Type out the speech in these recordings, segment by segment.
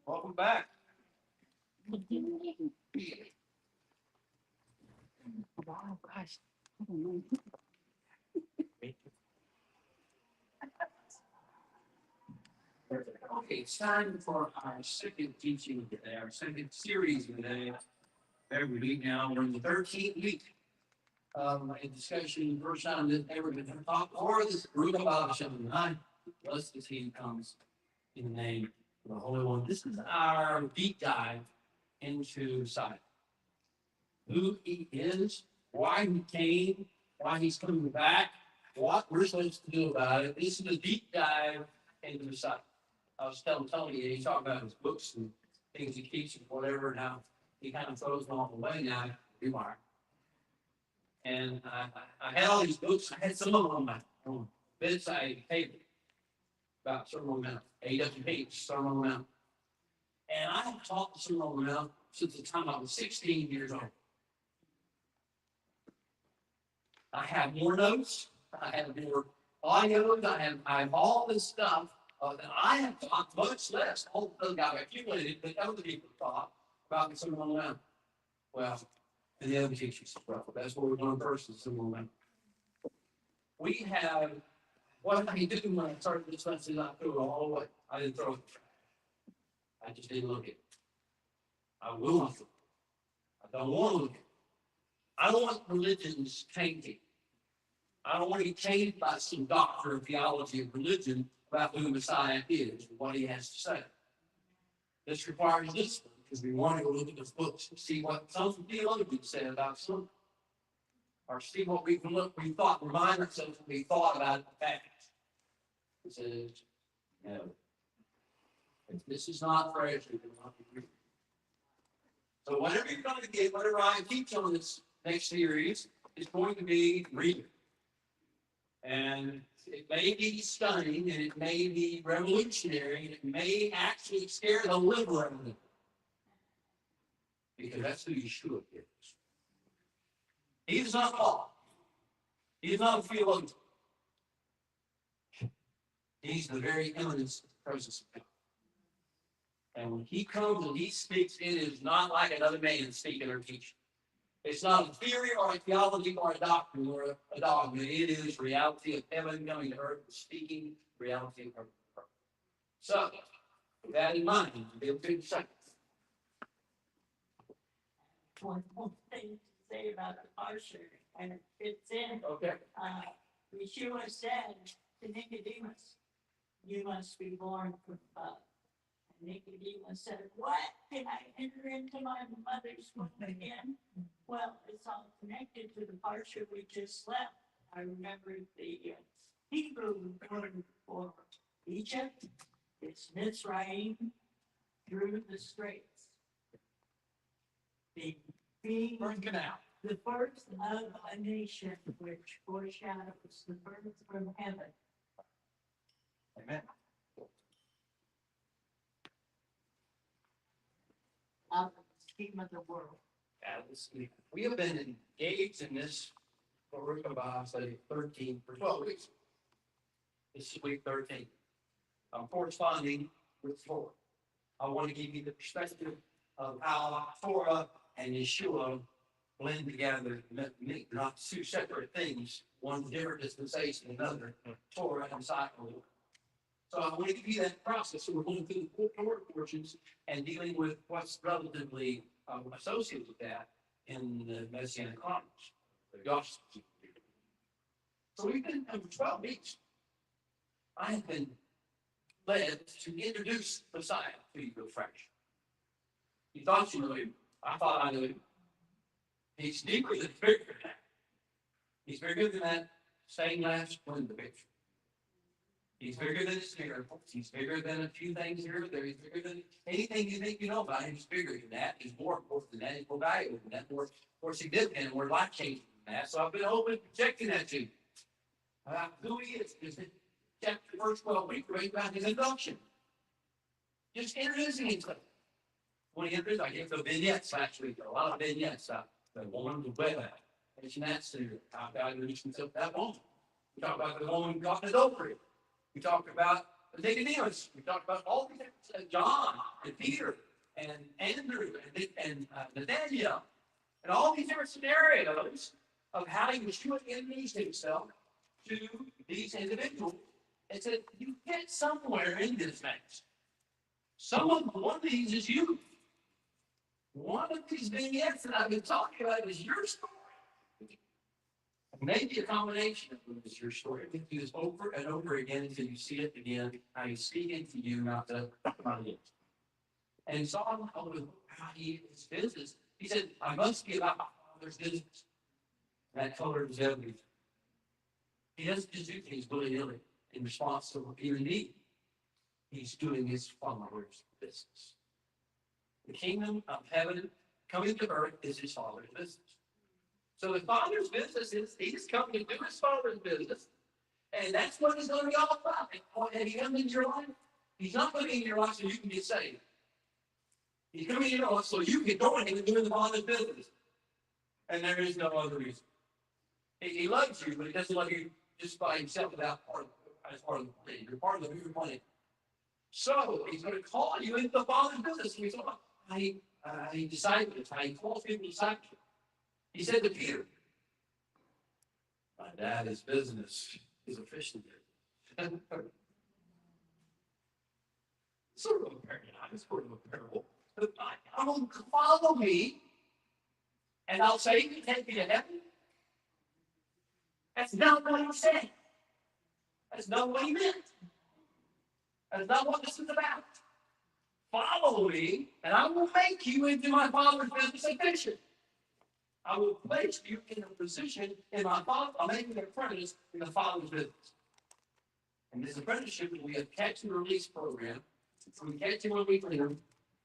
Welcome back. Wow, gosh. Okay, it's time for our second teaching today, our second series today. Every week now, we're in the 13th week of a discussion, first time that ever been taught, or this group about Hashem. Blessed is he who comes in the name of the Holy One. This is our deep dive into Messiah. Who he is, why he came, why he's coming back, what we're supposed to do about it. This is a deep dive into Messiah. I was telling Tony, he talked about his books and things he teaches, whatever. Now he kind of throws them all away now. You are. And I had all these books. I had some of them on my bedside table about Sermon on the Mount, A.W. Sermon on the Mount. And I have taught the Sermon on the Mount since the time I was 16 years old. I have more notes. I have more audios. I have all this stuff that I have taught much less. All the I've accumulated that other people taught about the Sermon on the Mount. Well, and the other teachings as well. That's what we're doing first is the Sermon on the Mount. We have what I do when I started this lesson. I threw it all away. I didn't throw it. I just didn't look at it. I will look at it. I don't want to look at it. I don't want religions tainted. I don't want to get changed by some doctrine or theology of religion about who Messiah is and what he has to say. This requires discipline because we want to go look at those books and see what some theologians say about some, or see what we can look, we thought, remind ourselves what we thought about the fact. It says, no. If this is not fresh, we will not be reading. So whatever you're going to get, whatever I teach on this next series, is going to be reading. And it may be stunning, and it may be revolutionary, and it may actually scare the liver out of it. Because that's who Yeshua is. He is not Paul. He is not a theologian. He's the very eminence of the presence of God. And when he comes and he speaks, it is not like another man speaking or teaching. It's not a theory or a theology or a doctrine or a dogma. It is reality of heaven coming to earth, speaking reality of earth. So, with that in mind, we'll do the second. One more thing to say about the parsha, and it fits in. Okay. Yeshua said to Nicodemus, "You must be born from above." And Nicodemus said, "What? Can I enter into my mother's womb again?" Well, it's all connected to the parsha we just left. I remember the Hebrew word for Egypt. It's Mitzrayim through the straits. Being Canal. the birth of a nation, which foreshadows the birth from heaven. Amen. Of the scheme of the world. We have been engaged in this for about 13 for 12 weeks. This is week 13. I'm corresponding with Torah. I want to give you the perspective of how Torah and Yeshua blend together, not two separate things, one different dispensation than another, Torah and cycle. So I want to give you that process. So we're going through the Torah portions and dealing with what's relatively associated with that in the Messianic Chronicles, the Gospels. So we've been for 12 weeks. I have been led to introduce Messiah to you real fresh. You thought you knew him. I thought I knew him. He's deeper than bigger than that. He's bigger than that stained glass window picture. He's bigger than his miracles. He's bigger than a few things here or there. He's bigger than anything you think you know about him. He's bigger than that. He's more important than that. He's more valuable than that. More significant and more life-changing than that. So I've been open projecting that to you. Who he is. Chapter verse 12, we read about his introduction. Just introducing himself. When he enters, I gave the vignettes last week. A lot of vignettes. The woman, the web. Mention that soon. I've got to introduce himself that moment. We talked about the woman caught in adultery. We talked about Nicodemus. We talked about all these things, John and Peter and Andrew and Nathaniel, and all these different scenarios of how Yeshua introduced himself to these individuals and said, you get somewhere in this mess. One of these is you. One of these vignettes that I've been talking about is your story. Maybe a combination of them is your story. I think do this over and over again until you see it again. How he's speaking to you, not to it. And Solomon told him how his business. He said, I must be about my father's business. That color is everything. He doesn't just do things willy-nilly in response to what people need. He's doing his father's business. The kingdom of heaven coming to earth is his father's business. So the father's business is he's coming to do his father's business, and that's what he's going to be all about. And he comes into your life. He's not coming into your life so you can get saved. He's coming into your life so you can join him and do the father's business. And there is no other reason. He loves you, but he doesn't love you just by himself without as part of the plan. You're part of the bigger plan. So he's going to call you into the father's business. He's going to he disciples, how he calls people disciples. He said to Peter, my dad's business is a fishing business. Sort of a parable. It's sort of a parable. I'm going to follow me, and I'll say you take me to heaven. That's not what he said. That's not what he meant. That's not what this is about. Follow me, and I will make you into my father's business of fishing. I will place you in a position in my father. I'll make you an apprentice in the father's business. And this apprenticeship will be a catch and release program. So we catch them when we clean them,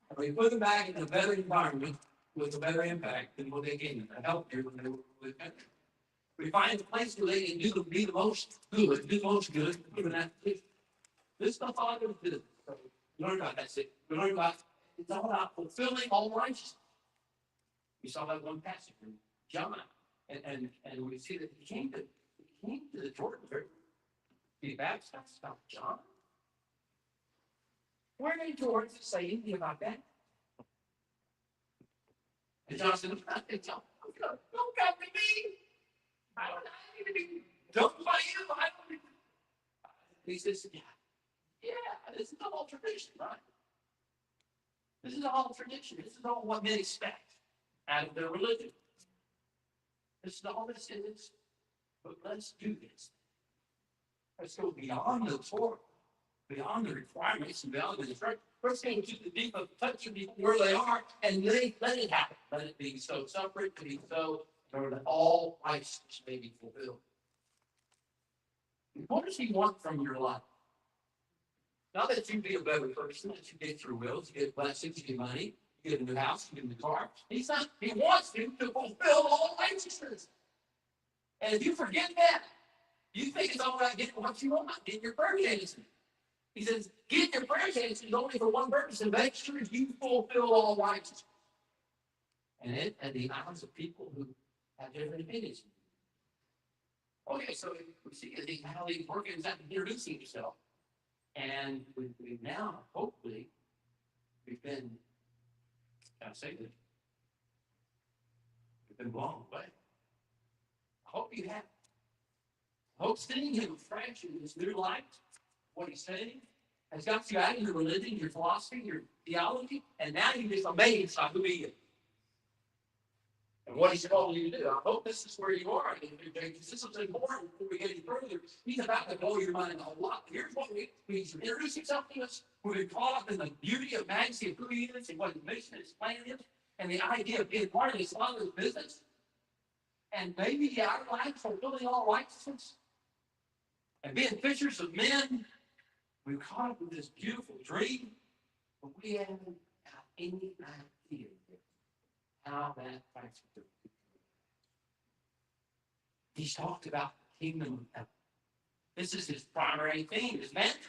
and we put them back in a better environment with a better impact than what they came in. To help you when they were with country. We find a place where they can be the most good, given that position. This is the father's business. So we learn about that. We learn about it's all about fulfilling all righteousness. We saw that one passage in John, and we see that he came to the Jordan River to be baptized about John. Where did George say anything about that? And John said, don't come to me. I don't need to be dumped by you. I don't need to. He says, yeah, this is all tradition, right? This is all tradition. This is all what men expect out of their religion. This is all this is. But let's do this. Let's go beyond the Torah, beyond the requirements and beyond the instruction. Let's go to the deep of touching people where they are and let it happen. Let it be so. Suffer it to be so, in order that all righteousness may be fulfilled. What does he want from your life? Not that you be a better person, that you get your wills, you get blessings, you get money, you get a new house, you get a new car. He wants you to fulfill all righteousness. And if you forget that, you think it's all about getting what you want, getting your prayer chances. He says, get your prayer chances only for one purpose, and make sure you fulfill all righteousness. And it at the eyes of people who have different opinions. Okay, so we see how he's working is introducing himself. And we've now, hopefully, we've been, can I say this? We've been blown away. I hope you have. I hope seeing him fresh in his new light, what he's saying, has got you out of your religion, your philosophy, your theology, and now you're just amazed by who he is. And what he's called you to do. I hope this is where you are. This is important before we get any further. He's about to blow your mind a lot. Here's what he's introduced himself to us. We've been caught up in the beauty of majesty of who he is and what his mission, his plan is, and the idea of being part of his father's business. And maybe our lives are fulfilling all righteousness. And being fishers of men, we've caught up with this beautiful dream, but we haven't got any idea how that practically. He's talked about the kingdom of heaven. This is his primary theme, his mantra.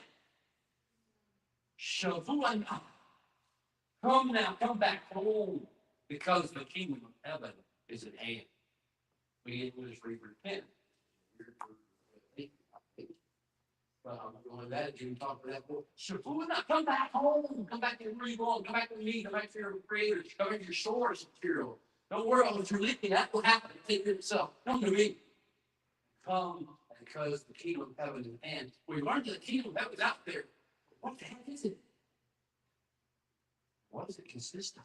Shavuot. Come now, come back home, because the kingdom of heaven is at hand. We English repent. Well, I'm not going to that, didn't talk to that boy. Shafuna, come back home. Come back to where you belong. Come back to me. Come back to your creator. Come back to your source material. Don't worry about what you're leaking. That will happen. Take care of itself. Come to me. Come, because the kingdom of heaven is at hand. We learned that the kingdom of heaven is out there. What the heck is it? What does it consist of?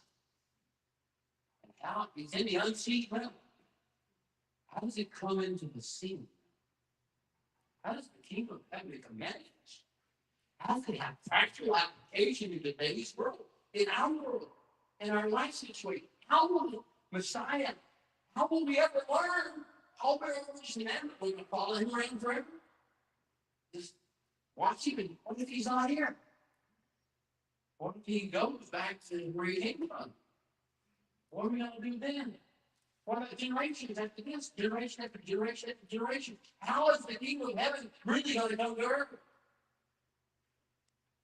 And how it's in the unseen realm. How does it come into the scene? How does the kingdom of heaven become manifest? How does it have practical application in today's world, in our world, in our life situation? How will Messiah, how will we ever learn? How will we understand when we follow him around forever? Just watch him, and what if he's not here? What if he goes back to where he came from? What are we going to do then? What about generations after this? Generation after generation after generation. How is the kingdom of heaven really going to come to earth?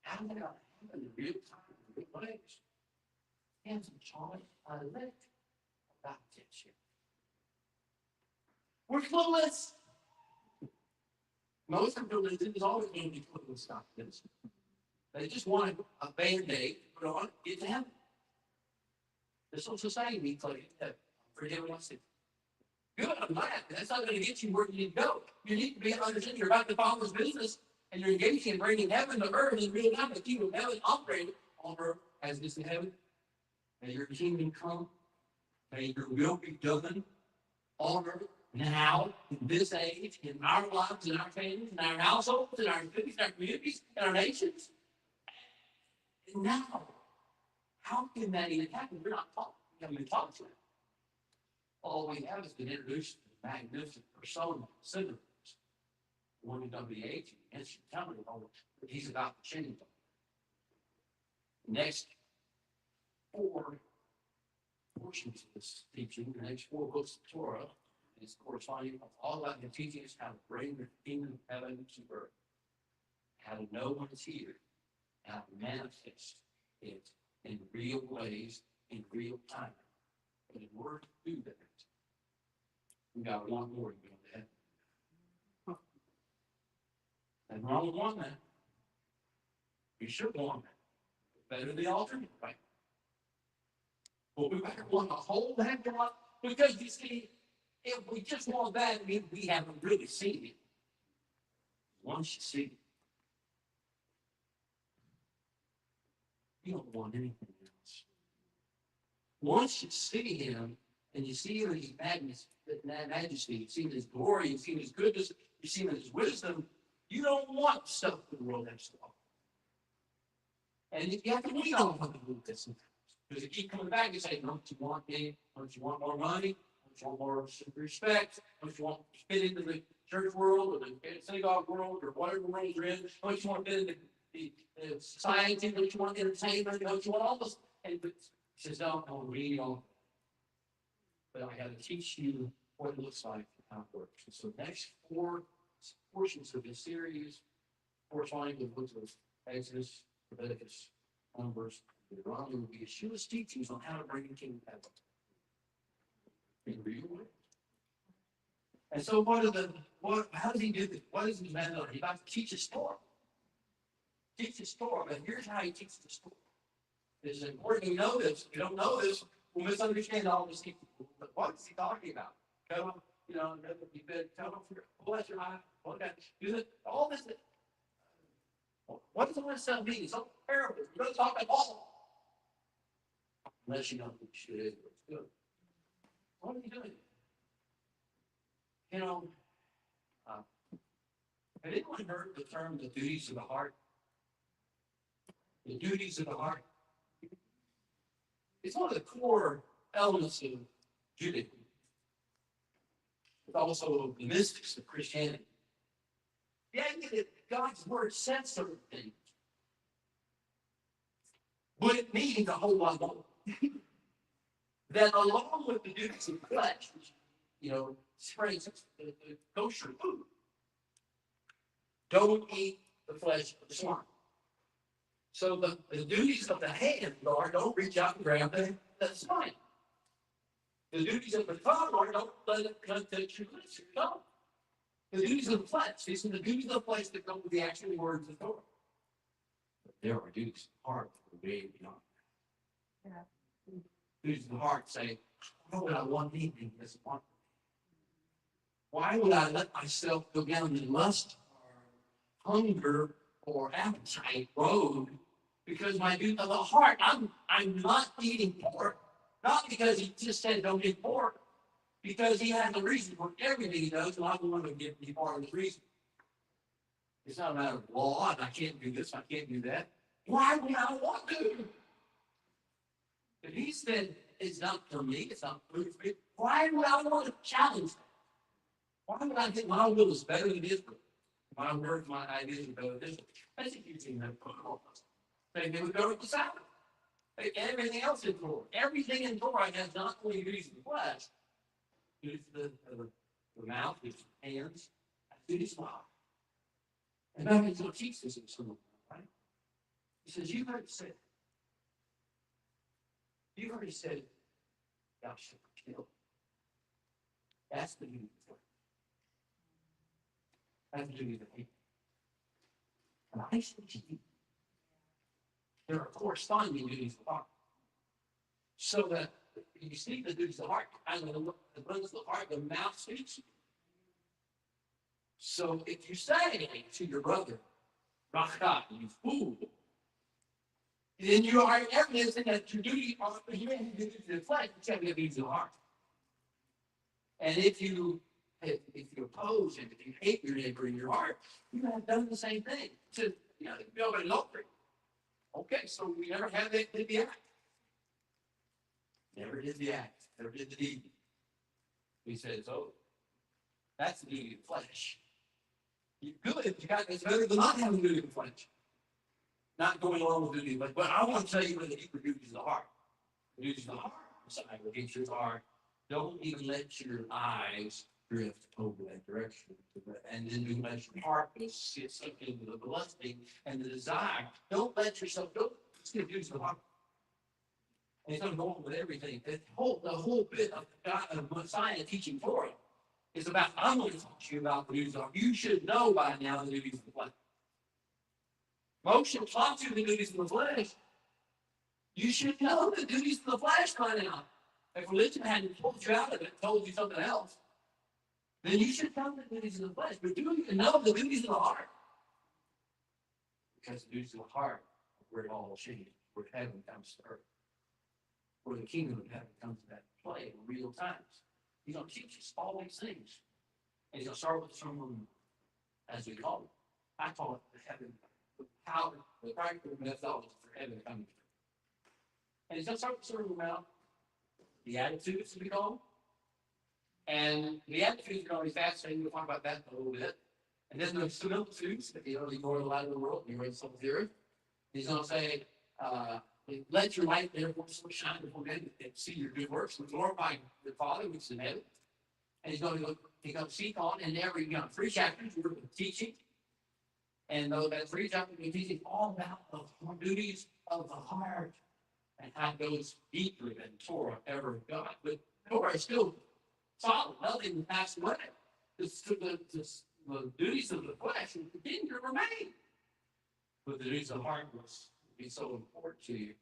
How is it going to happen in real time, in real ways? Hasn't Charlie lick about this yet. We're clueless. Most of religion is always going to be clueless about this. They just want a band-aid to put on, get to heaven. This whole society needs like that. Forgive us. Good, I'm glad. That's not going to get you where you need to go. You need to be understanding you're about to follow his business and you're engaging in bringing heaven to earth in real time. The kingdom of heaven operating on earth as it is in heaven. May your kingdom come. May your will be done on earth now, in this age, in our lives, in our families, in our households, in our cities, in our communities, in our nations. And now, how can that even happen? We're not taught. We haven't been taught to it. All we have is been introduced to the magnificent persona of sinners. One who's going to be 18, and she's telling you that he's about to change them. Next 4 portions of this teaching, the next 4 books of Torah, is corresponding of all that the teaching is how to bring the kingdom of heaven to earth, how to know when it's here, how to manifest it in real ways, in real time. But in order to do that, we got one more to go to heaven. And wrong with one man. We should want that. Better the alternate, right? But we better want to hold that God, because you see, if we just want that, it means we haven't really seen it. Once you see it, you don't want anything else. Once you see him, and you see him in his majesty, you see his glory, you see his goodness, you see his wisdom, you don't want stuff in the world next to all. And you have to wait on him to do this sometimes. Because you keep coming back and say, don't you want me? Don't you want more money? Don't you want more respect? Don't you want to fit into the church world or the synagogue world or whatever world you're in? Don't you want to fit into the society? Don't you want entertainment? Don't you want all this? And he says, no, I'm reading all. But I got to teach you what it looks like and how it works. And so the next 4 portions of this series corresponding with the books of Exodus, Leviticus, Numbers, Deuteronomy will be Yeshua's teachings on how to bring the kingdom of heaven in real ways. And so how does he do this? What is his method? He's about to teach his Torah. Teach his Torah, but here's how he teaches the Torah. It's important to know this. If you don't know this, we'll misunderstand all this. But what is he talking about? Tell him, tell him, bless your eye, do this, all this. What does all this stuff mean? It's all terrible. You don't talk at all. Unless you know who shit is, but it's good. What are you doing? Have anyone heard the term the duties of the heart? The duties of the heart. It's one of the core elements of Judaism. It's also the mystics of Christianity. The idea that God's word said certain things, but it means a whole lot more. That along with the duties of the flesh, which, for instance, the kosher food, don't eat the flesh of the swine. So the duties of the hand are don't reach out and grab the swine. The duties of the tongue are don't let it touch your lips, your tongue. The duties of the flesh. These are the duties of the flesh that go with the actual words of Torah. But there are duties of the heart that are way beyond that. Duties of the heart say, why would I want anything this one? Why would I let myself go down the lust or hunger or appetite road? Because my duty of the heart, I'm not eating pork. Not because he just said don't eat pork, because he has a reason for everything he does, and I'm the one who gives me part of the reason. It's not a matter of law, and I can't do this, I can't do that. Why would I want to? If he said it's not for me, it's not for me, why would I want to challenge that? Why would I think my will is better than his will? My words, my ideas are better than his will. That's a huge thing that put on us. They would go with the Sabbath. Everything else in Torah. Everything in Torah has not only duties of the flesh, duties of the mouth, duties of the hands, duties of the heart. And that means he'll teach this in school, right? He says, you've already said, thou shalt not kill. That's the duty of the flesh. That's the duty of the hand. And I say to you, there are corresponding duties of the heart. So that you see the duties of the heart, and the ones of the heart, the mouth speaks. So if you say to your brother, Rachah, you fool, then you are evidencing that your duty of the flesh is having the duties of the heart. And if you oppose and if you hate your neighbor in your heart, you have done the same thing. So, nobody knows. Okay, so we never had that did the act. Never did the act, never did the deed. He says, oh, that's the duty of the flesh. You good, it's better than not having the duty of the flesh. Not going along with the duty, but I want to tell you what the deeper duties of the heart. The duties of the heart, side against your heart. Don't even let your eyes drift over that direction. And then you let your heart get sucked into the lusting and the desire. Don't let yourself go. It's going to do some harm. And it's going to go on with everything. The whole bit of God of Messiah teaching Torah is about, I'm going to talk to you about the duties of the heart. You should know by now the duties of the flesh. Moshe taught you the duties of the flesh. You should know the duties of the flesh by now. If religion hadn't pulled you out of it, told you something else, then you should know the duties of the flesh. But do you know the duties of the heart? Because the duties of the heart are where it all changes, where heaven comes to earth, where the kingdom of heaven comes to that play in real times. He's going to teach us all these things. And he's going to start with the sermon, as we call it. I call it the heaven, the power, the practical methodology for heaven coming. And he's going to start with the sermon about the attitudes, we call them. And the attitudes are going to be fascinating. We'll talk about that in a little bit. And then the similitudes, that you ignore the light of the world, you read some theory. He's going to say, let your light therefore so shine before men and see your good works and glorify your Father which is in heaven. And he's going to seek on in every 3 chapters worth of teaching. And that 3 chapters of teaching all about the duties of the heart and how it goes deeper than Torah ever got. But Torah is still solid, nothing passed away. The duties of the flesh will continue to remain. But the duties of the heart will be so important to you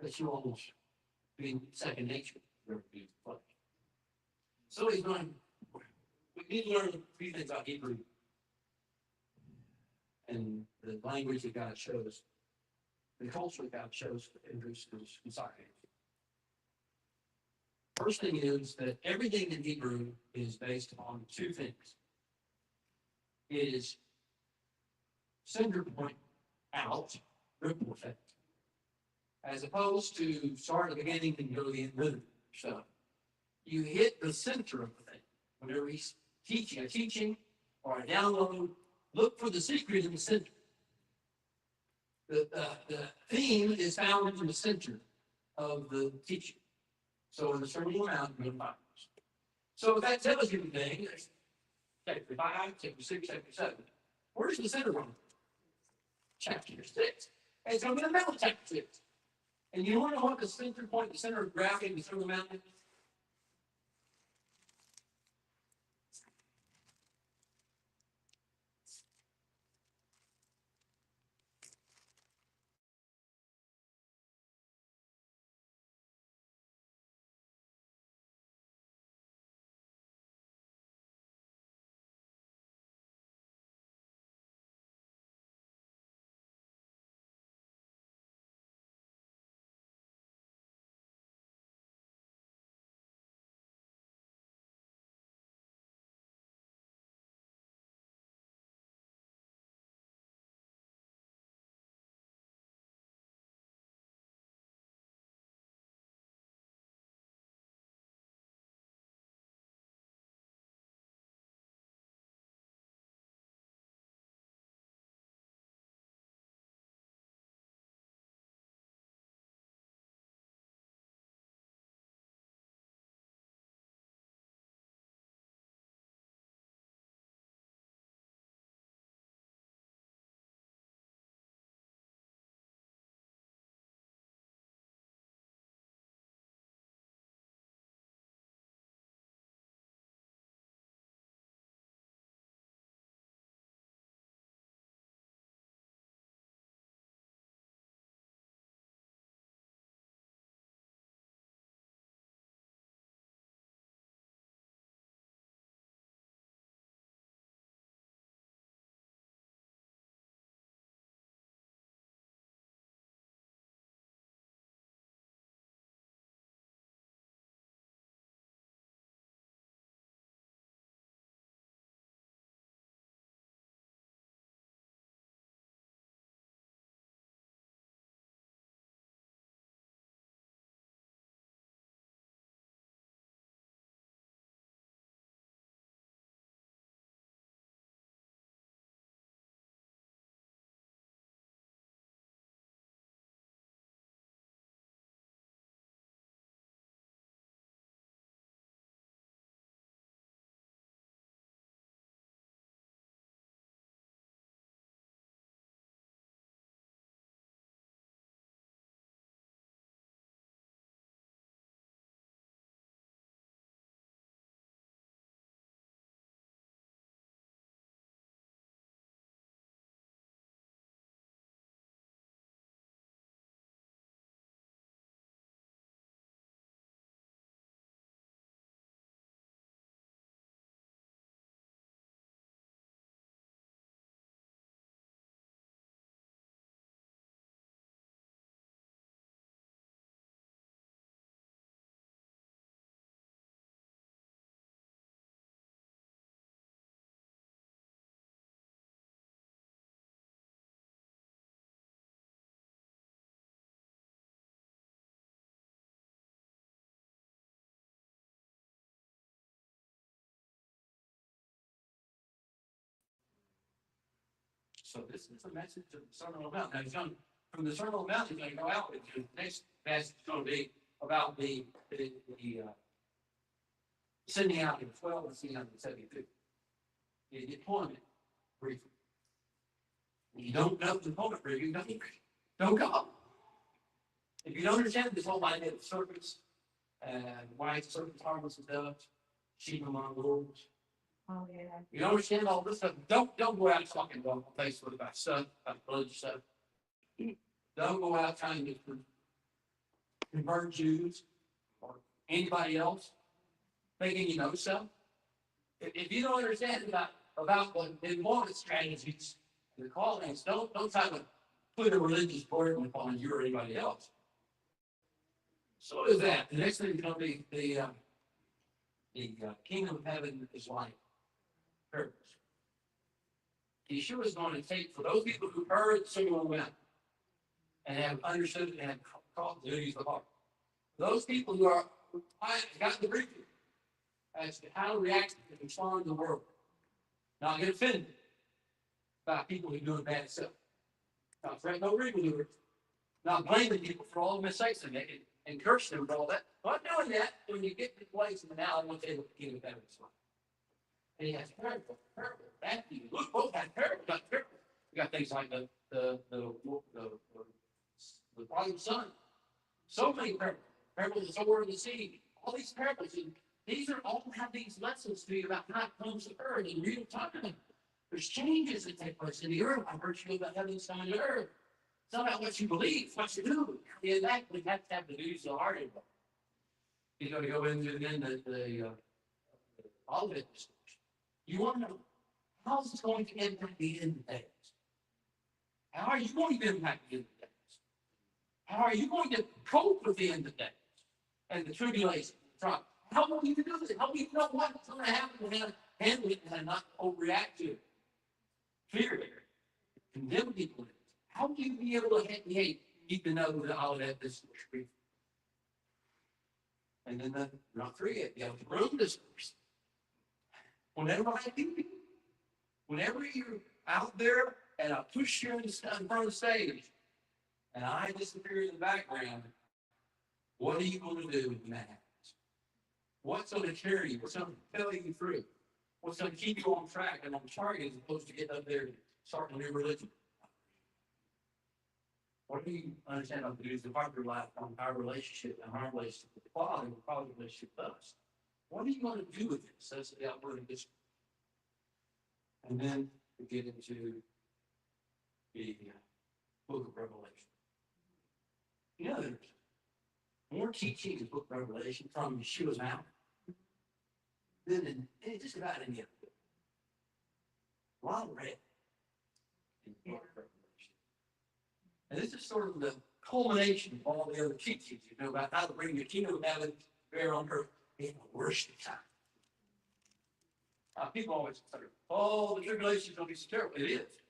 that you almost be second nature for the duties of the flesh. So we need to learn 3 things about Hebrew and the language that God shows, the culture that God shows in His Messiah. First thing is that everything in Hebrew is based on 2 things. It is center point out, ripple effect, as opposed to start at the beginning and go to the end. So you hit the center of the thing. Whenever he's teaching a teaching or a download, look for the secret in the center. The theme is found in the center of the teaching. So in the Sermon on the Mount, you're going to find this. So if that tells you anything, chapter 5, chapter 6, chapter 7. Where's the center one? Chapter 6. And it's going to be in the middle of chapter 6. And you want to know what the center point, the center of gravity, the Sermon on the Mount is? So this is a message of the Sermon on the Mount. Now, he's going, from the Sermon on the Mount, he's going to go out, the next passage is going to be about the sending out the 12 and sending out the 72. The deployment briefing. If you don't know the deployment briefing, don't go. If you don't understand this whole idea of serpents, and why serpents harmless as doves, sheep among wolves, Oh, yeah. you don't understand all this stuff, don't go out talking about Facebook about stuff, about religious stuff. Don't go out trying to convert Jews or anybody else, thinking you know stuff. If you don't understand about what they want strategies and the callings, don't try to put a religious burden upon you or anybody else. So is that. The next thing is going to be the kingdom of heaven is like parables. Yeshua is going to take, for those people who heard the Sermon on the Mount and have understood and have caught the duties of the heart, those people who are got the briefing as to how to react and respond to the world, not get offended by people who are doing bad stuff, not threaten no evildoers, not blaming people for all the mistakes they make and curse them for all that. Not doing that when you get to the place in the now, I want to say what the kingdom of heaven is like. And he has parables. Matthew, Luke both had parables. Got parables. We got things like the prodigal son. So many parables. Parables of the sword and the sea. All these parables. And these are all have these lessons to you about how it comes to earth in real time. There's changes that take place in the earth by virtue of the heavens and the earth. It's not about what you believe, it's what you do. You actually have to have the duties of the heart involved. He's going to go into then the Olivet discussion. You want to know how is this going to impact the end of days? How are you going to impact the end of days? How are you going to cope with the end of days and the tribulation? How will you do this? How will you know what's going to happen and how to handle it and not overreact to it? Fear it, condemn people. How will you be able to behave? You need to know that all of that is true. And then the round 3, you have the room discourse. Whenever you're out there and I push you in front of the stage and I disappear in the background, what are you going to do when that happens? What's going to carry you? What's going to propel you through? What's going to keep you on track and on target as opposed to getting up there and starting a new religion? What do you understand about the duties of our life on our relationship and our relationship with the Father and the Father's relationship with us? What are you going to do with this? That's the outward of this. And then we get into the book of Revelation. You know, there's more teaching in the book of Revelation from Yeshua's mouth than in just about any other book. A lot of red in the book of Revelation. And this is sort of the culmination of all the other teachings, you know, about how to bring the kingdom of heaven to bear on earth in the worst of time. People always say, oh, the tribulation is going to be so terrible. It is.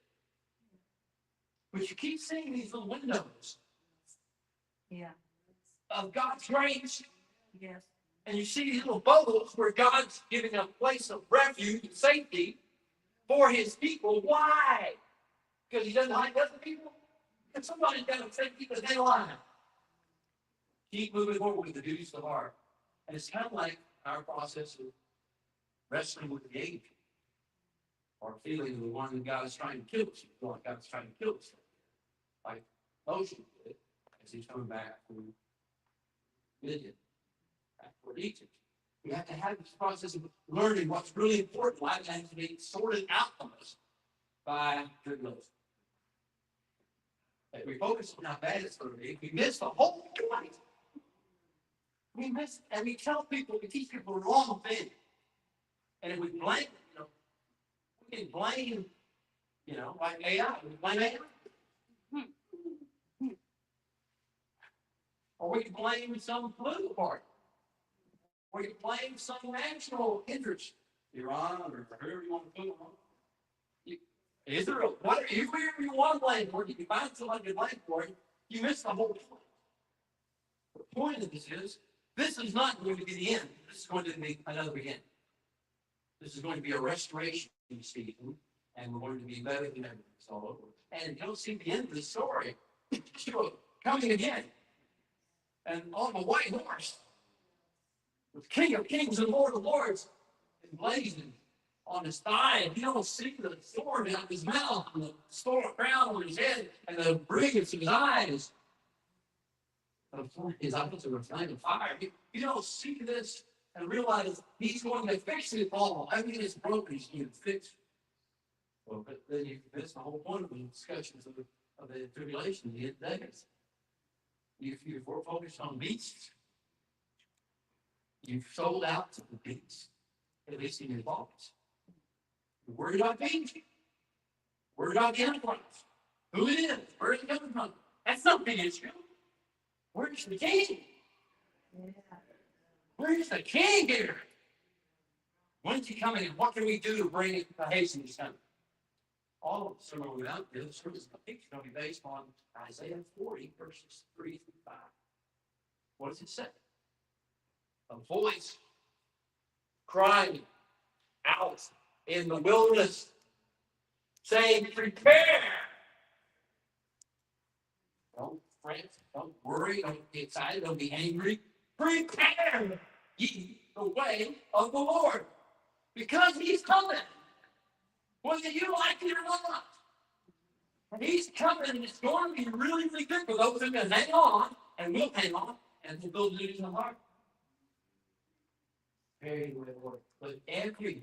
But you keep seeing these little windows of God's grace. Yes. And you see these little bubbles where God's giving a place of refuge and safety for his people. Why? Because he doesn't like other people? And somebody's got to say people they lie. Keep moving forward with the duties of the heart. And it's kind of like our process of wrestling with the age. Or feeling the one that God is trying to kill us. You feel like God is trying to kill us. Like Moshe did as he's coming back from Midian, back from Egypt. We have to have this process of learning what's really important. Life has to be sorted out from us by tribulation. If we focus on how bad it's going to be, we miss the whole point. We miss, and we tell people, we teach people the wrong thing. And if we blame, you know, we can blame, you know, like AI, we blame AI. Or we can blame some political party. Or you can blame some national interest, Iran, or whoever you want to put on. Israel, whoever you want to blame for, if you find somebody to blame for it, you miss the whole point. The point of this is not going to be the end. This is going to be another beginning. This is going to be a restoration season And we're going to be better than ever. It's all over. And you don't see the end of the story. Yeshua coming again. And on the white horse, with King of Kings and Lord of Lords, emblazoned on his thigh, and you don't see the sword out of his mouth, and the crown on his head, and the brilliance of his eyes. His eyes are a flame of fire. You don't see this and realize he's going to fix it all. I mean, it's broken, he's going to fix it. Well, but then you miss the whole point of the discussions of the tribulation, the end days. If you're focused on beasts, you've sold out to the beasts, at least in your thoughts. You're worried about beasts. Worried about the Antichrist. Who it is, where is it coming from? That's not the issue. Where's the king? Where's the king here? When's he coming and what can we do to bring it to hasten his coming? All of the sermon without this service, I think, is going to be based on Isaiah 40, verses 3 through 5. What does it say? A voice crying out in the wilderness, saying, prepare. Don't fret, don't worry, don't be excited, don't be angry. Prepare ye the way of the Lord, because he's coming. Whether you like it or not. He's coming, and it's going to be really, really good for those who can hang on, and will hang on, and will build it in the heart. Very well. But every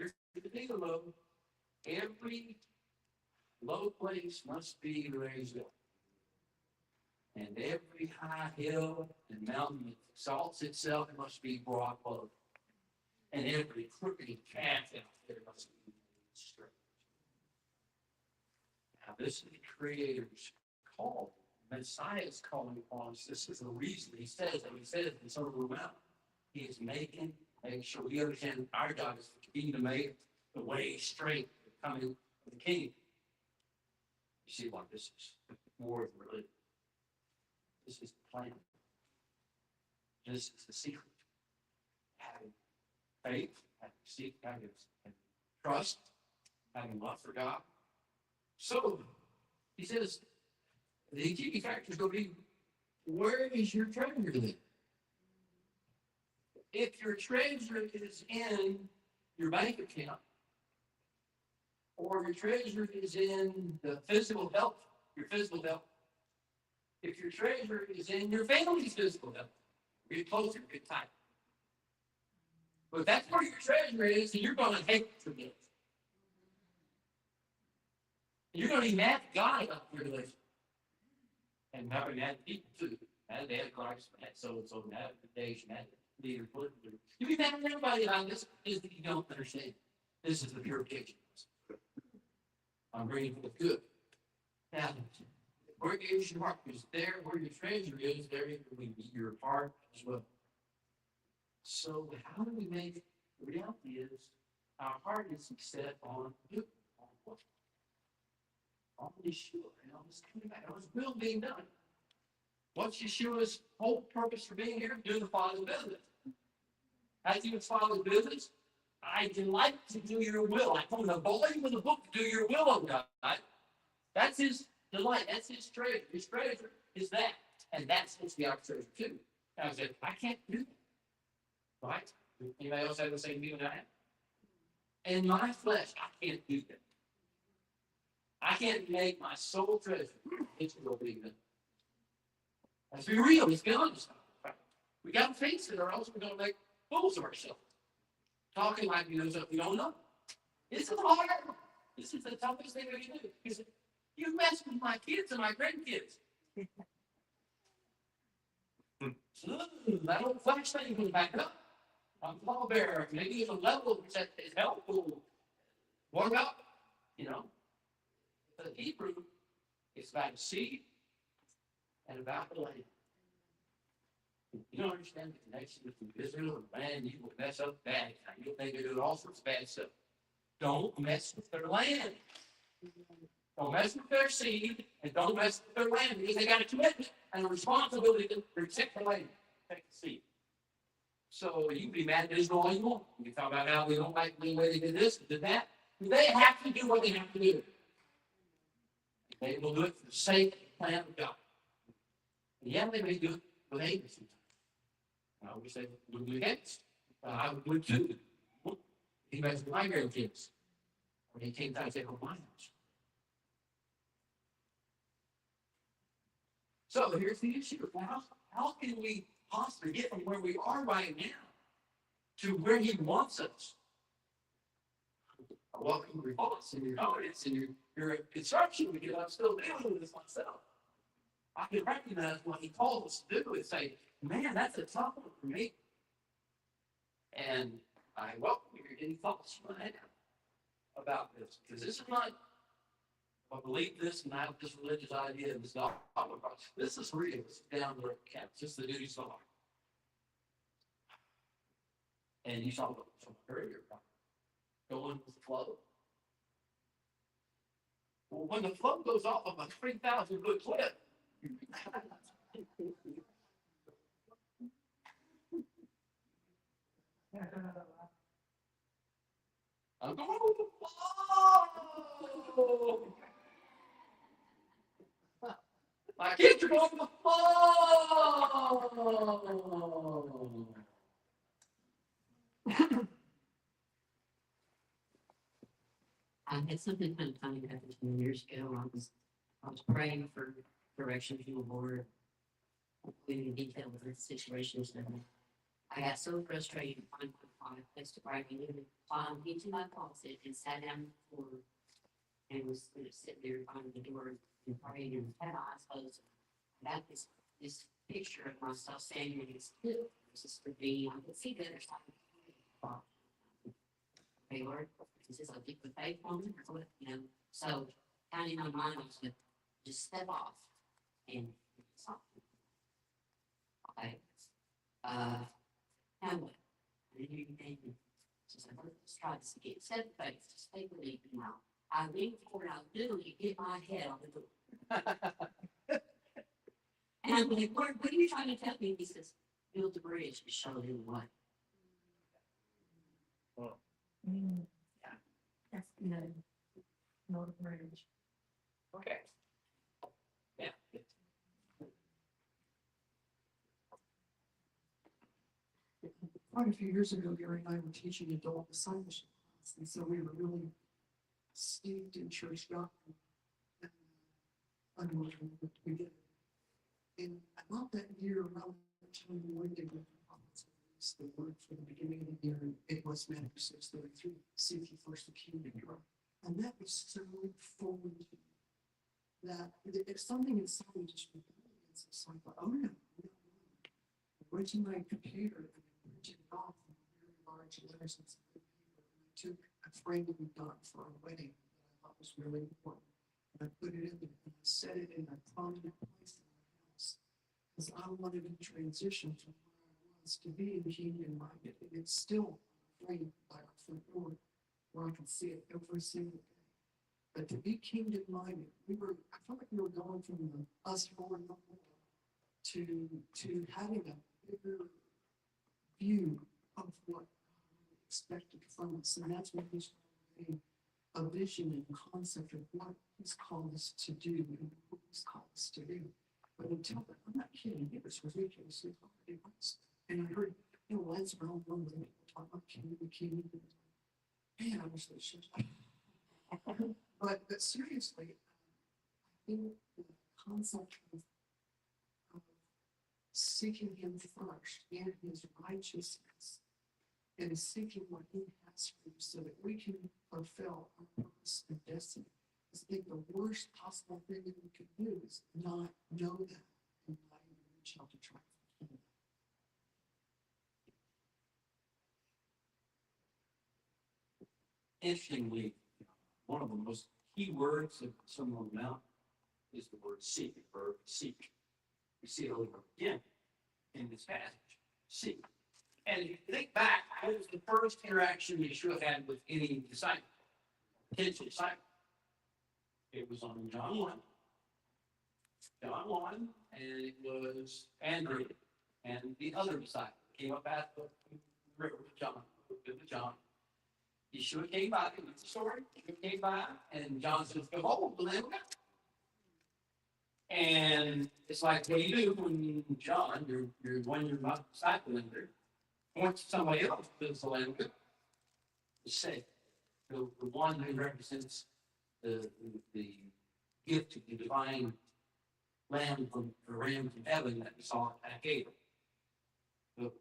low place must be raised up. And every high hill and mountain that exalts itself must be brought low. And every crooked path out there must be straight. Now, this is the Creator's call. Messiah's calling upon us. This is the reason he says in Sermon on the Mount. He is making sure we understand our job is to continue to make the way straight for the coming of the King. You see why this is more than religion. This is the plan. This is the secret. Having faith, having trust, having love for God. So, he says, the key factor is going to be, where is your treasure then? If your treasure is in your bank account, or your treasure is in the physical health, your physical health, if your treasure is in your family's physical health, get closer, get tight. But if that's where your treasure is, then you're going to hate for this. You're going to be mad at God about your relation. And probably mad at people too. Mad at the Antichrist, mad at so-and-so, mad at the Daesh, mad at the leader, political leader. You'll be mad at everybody about this is that you don't understand. This is the purification. I'm bringing forth good. Now, where is your heart? Because there where your treasure is, there will be your heart as well. So how do we make it? The reality is our heart is set on good. On what? On Yeshua, and on his coming back, on his will being done. What's Yeshua's whole purpose for being here? Doing the Father's business. As he was Father's business, I delight to do your will. I told him, volume of the book to do your will, oh God. That's his delight. That's his treasure. His treasure is that. And that's supposed to be our treasure too. And I said, I can't do that. Right? Anybody else have the same view that I have? In my flesh, I can't do that. I can't make my soul treasure. It's will be good. Let's be real. Let's be honest. We got to face it, or else we're going to make fools of ourselves. Talking like we know something we don't know. This is hard. This is the toughest thing we can do. Because you mess with my kids and my grandkids. That old flash thing comes back up. I'm a pallbearer. Maybe it's a level that is helpful. What about, the Hebrew is about a seed and about the land. You don't understand the connection between Israel and land. You will mess up bad. You'll think they're doing all sorts of bad stuff. Don't mess with their land. Don't mess with their seed, and don't mess with their land, because they got a commitment and a responsibility to protect the land, protect the seed. So you can be mad at Israel all you want. You can talk about how we don't like the way they did this, did that. They have to do what they have to do. They will do it for the sake and plan of God. And yeah, they may do it with hate sometimes. I wish they would do against. I would too. He makes my grandkids. When he came down and said, my house. So here's the issue. How can we possibly get from where we are right now to where he wants us? I welcome your response and your comments and your construction because I'm still dealing with this myself. I can recognize what he calls us to do and say, man, that's a tough one for me. And I welcome any thoughts you might have about this, because this is not, I believe this and I have this religious idea of this not. This is real. It's down the campus. This is the duty song. And you saw from earlier, going with the flow. Well, when the flow goes off of a 3,000 foot cliff, I'm going with the flow. My kids are going with the flow. I had something kind of funny happen to me years ago. I was praying for direction from the Lord, including the details of the situations. And I got so frustrated, I found a place to pray. I even climbed into my closet and sat down on the floor and was sitting there behind the door and praying and had eyes closed. I got this picture of myself standing in this cliff. This for me. I could see the other side of the cliff. Okay, Lord, is this a deep faith moment or what? So kind of in my mind, I was like, just step off and stop. Okay. Now what? I didn't hear anything. So I said, let's try this again. Set faith, just take a leap now. I leaned forward, I literally hit my head on the door. And I'm like, Lord, what are you trying to tell me? He says, build the bridge and show them what. Yeah, that's good. No bridge. Okay. Yeah. Quite a few years ago, Gary and I were teaching adult discipleship class, and so we were really steeped in church doctrine and unworking what we did. And about that year, around the time we went to the word for the beginning of the year, it was Matthew 6:33, seek ye first the kingdom of God. And that was so foreign to me that if something inside me just rebelled against it, so I thought, oh no. I went to my computer and I printed it off in very large letters and some good paper. And I took a frame that we got for our wedding that I thought was really important. And I put it in there and I set it in a prominent place in my house because I wanted to transition from where I was to being kingdom minded. And it's still framed by our front door where I can see it every single day. But to be kingdom minded, I felt like we were going from the us more and more to having a bigger view of what God expected from us. And that's when he's creating a vision and concept of what he's called us to do and what he's called us to do. But until then, I'm not kidding, it was ridiculous. It already was. And I heard, Lance Brown one day talk about kingdom. Man, I wish they should. But seriously, I think the concept of seeking him first and his righteousness and seeking what he has for you so that we can fulfill our purpose and destiny. I think the worst possible thing that we could do is not know that and not even reach out to try to fulfill that. Interestingly, one of the most key words of Sermon on the Mount is the word seek, the verb seek. We see it over again in this passage. Seek. And if you think back, what was the first interaction Yeshua had with any disciple? Potential disciple. It was on John 1. John 1, and it was Andrew and the other disciple came up at the river with John. Yeshua came by, it was the story, he came by, and John says, behold, the Lamb of God. And it's like, what do you do when John, you're one you're not discipling there, points to somebody else, because the Lamb of God. The say, the one who represents the gift of the divine lamb from the ram from heaven that we saw at Gabriel.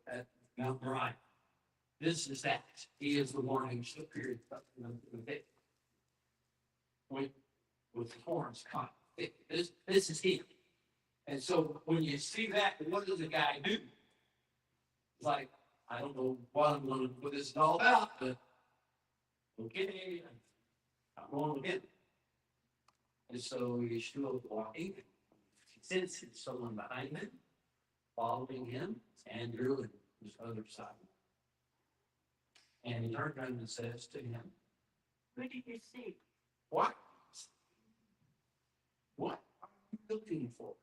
At Mount Moriah. This is that. He is the one who stood here with the horns caught. This is him. And so when you see that, what does the guy do? It's like, I don't know what this is all about, but okay, I'm going with him. And so Yeshua walking, he senses someone behind him, following him, Andrew and his other side. And he turned around and says to him, Who did you see? what? What are you looking for?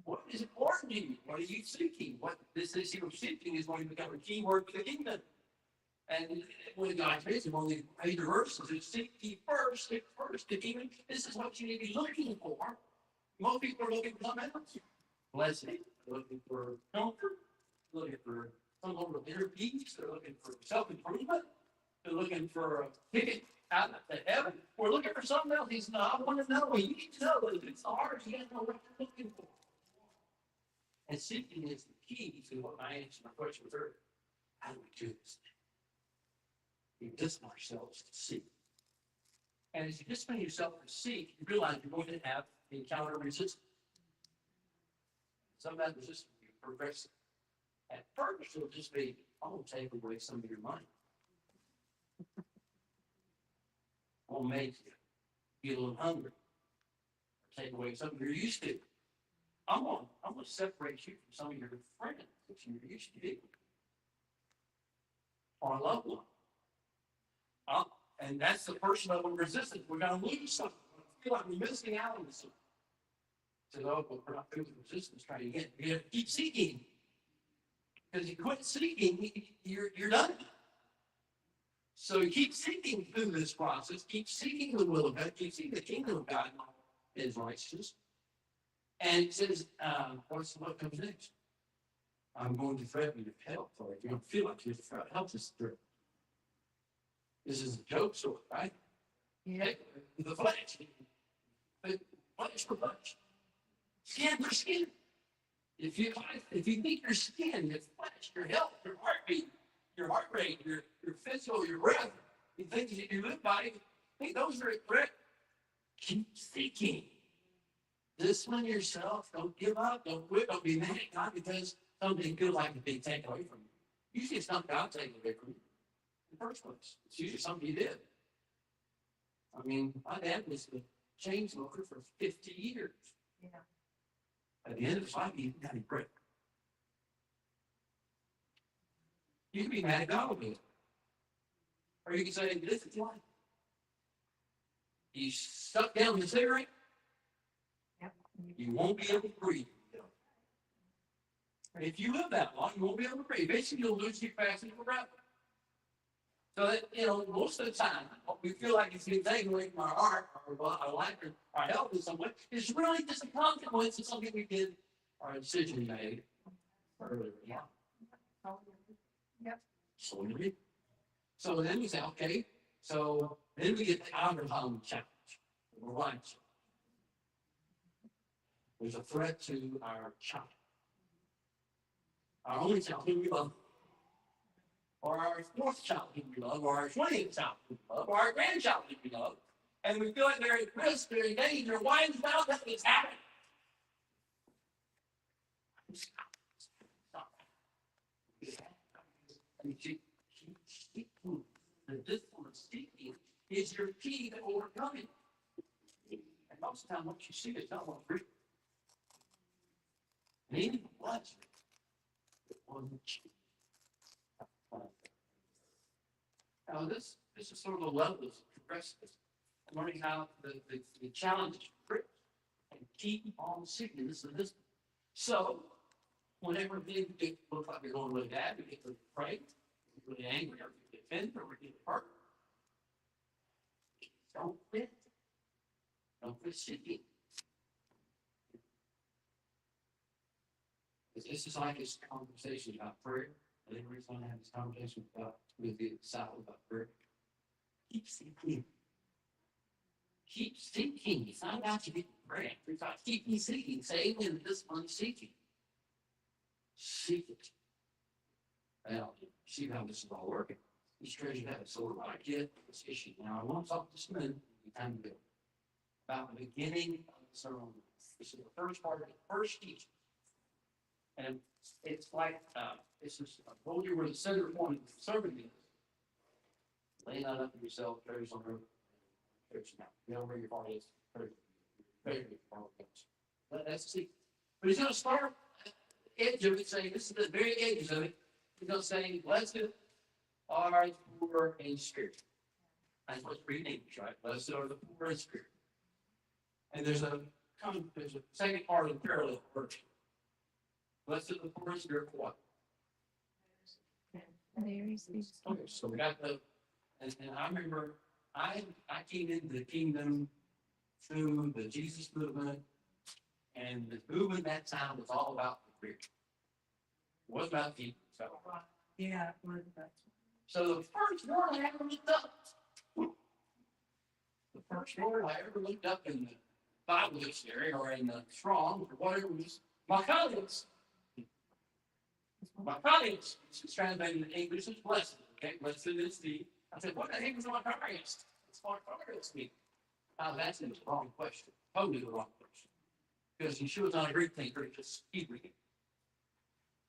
What is important to you? What are you seeking? What this is you're seeking is going to become a key word for the kingdom. And when God says one of the major verses is seek ye first the kingdom. This is what you need to be looking for. Most people are looking for something else. Blessing, looking for comfort, looking for some sort of inner peace, they're looking for self-improvement, they're looking for a ticket out to heaven. We're looking for something else. He's not, I want to know. You need to know that it's hard. You got to know what you're looking for. And seeking is the key to what my answer, my question was earlier. How do we do this? We discipline ourselves to seek. And as you discipline yourself to seek, you realize you're going to have encounter resistance. Some of that resistance will be progressive. At first, it'll just be, I'm going to take away some of your money. I'll make you get a little hungry. Take away something you're used to. I'm going to separate you from some of your friends that you're used to being. Or a loved one. And that's the first level of resistance. We're going to lose something. I feel like we're missing out on something. So, but we're not through the resistance trying to get. You have to keep seeking. Because you quit seeking, you're done. So you keep seeking through this process, keep seeking the will of God, keep seeking the kingdom of God is righteousness. And it says, what comes next? I'm going to threaten your health, or you don't feel like your health is threatened. This is a joke sort, right? Yeah. The flesh. The flesh for flesh. Skin for skin. If you think your skin, your flesh, your health, your heartbeat, your heart rate, your physical, your breath, you think you live by, think those are a threat. Keep seeking. Discipline yourself. Don't give up. Don't quit. Don't be mad at God because something feels like it's being taken away from you. Usually it's not God taking away from you in the first place. It's usually something you did. I mean, my dad was a chain smoker for 50 years. Yeah. At the end of his life, he got a break. You can be mad at God with it. Or you can say, this is life. You stuck down the cigarette, Yep. you won't be able to breathe. If you live that long, you won't be able to breathe. Basically, you'll lose your capacity for breath. So that, most of the time, what we feel like it's being taken away from our heart, our life, or our health in some way, is really just a consequence of something we did, or a decision we made earlier. Yeah. Yep. So then we say, okay, so then we get the outer home challenge. We're right. There's a threat to our child. Our only child whom we love. Or our fourth child whom we love, or our 20th child whom we love, or our grandchild whom we love. And we feel like they're at risk, they're in danger. Why is that nothing's happening? Stop. The discipline of seeking is your key to overcoming. And most of the time, what you see is not what free. And even the blessing. Now, this is sort of the level of progressiveness. Learning how the challenge is grip and keep on seeking this and this. So, whenever things look like they're going really bad, we get really afraid, really angry, or we get offended, or we get hurt, Don't quit. Don't quit seeking. This is like this conversation about prayer. I think we're going to have this conversation about with the disciple about prayer. Keep seeking. Keep seeking. It's not about you getting prayer. It's about keep seeking. Say amen to this one seeking. Seek it. Well, see how this is all working. These treasures have it. So we're going to get this issue. Now, I want to talk this minute. Time to go. About the beginning of the sermon. This is the first part of the first teaching. And it's like, this is, I told you where the center point of the sermon is. Lay not up for yourself, treasures on earth. Now, you know where your heart is. Very far. That's the secret. But he's going to start at the edge of it, saying, this is the very edges of it. He's going to say, blessed are the poor in spirit. That's what's reading English, right? Blessed are the poor in spirit. And there's a second part of the parallel version. Blessed are the poor in spirit for what? Okay, so we got the, and I remember I came into the kingdom through the Jesus movement, and the movement that time was all about the Greek. It wasn't about people. Yeah. So the first word I ever looked up, the first word I ever looked up in the Bible dictionary or in the Strong's or whatever was Makarios. Makarios is translated in English as blessed. Okay, blessed is the. I said, what the heck is Makarios? What's Makarios mean? Now that's the wrong question. Totally the wrong question. Because Yeshua's not a Greek thinker, it's just Hebrew.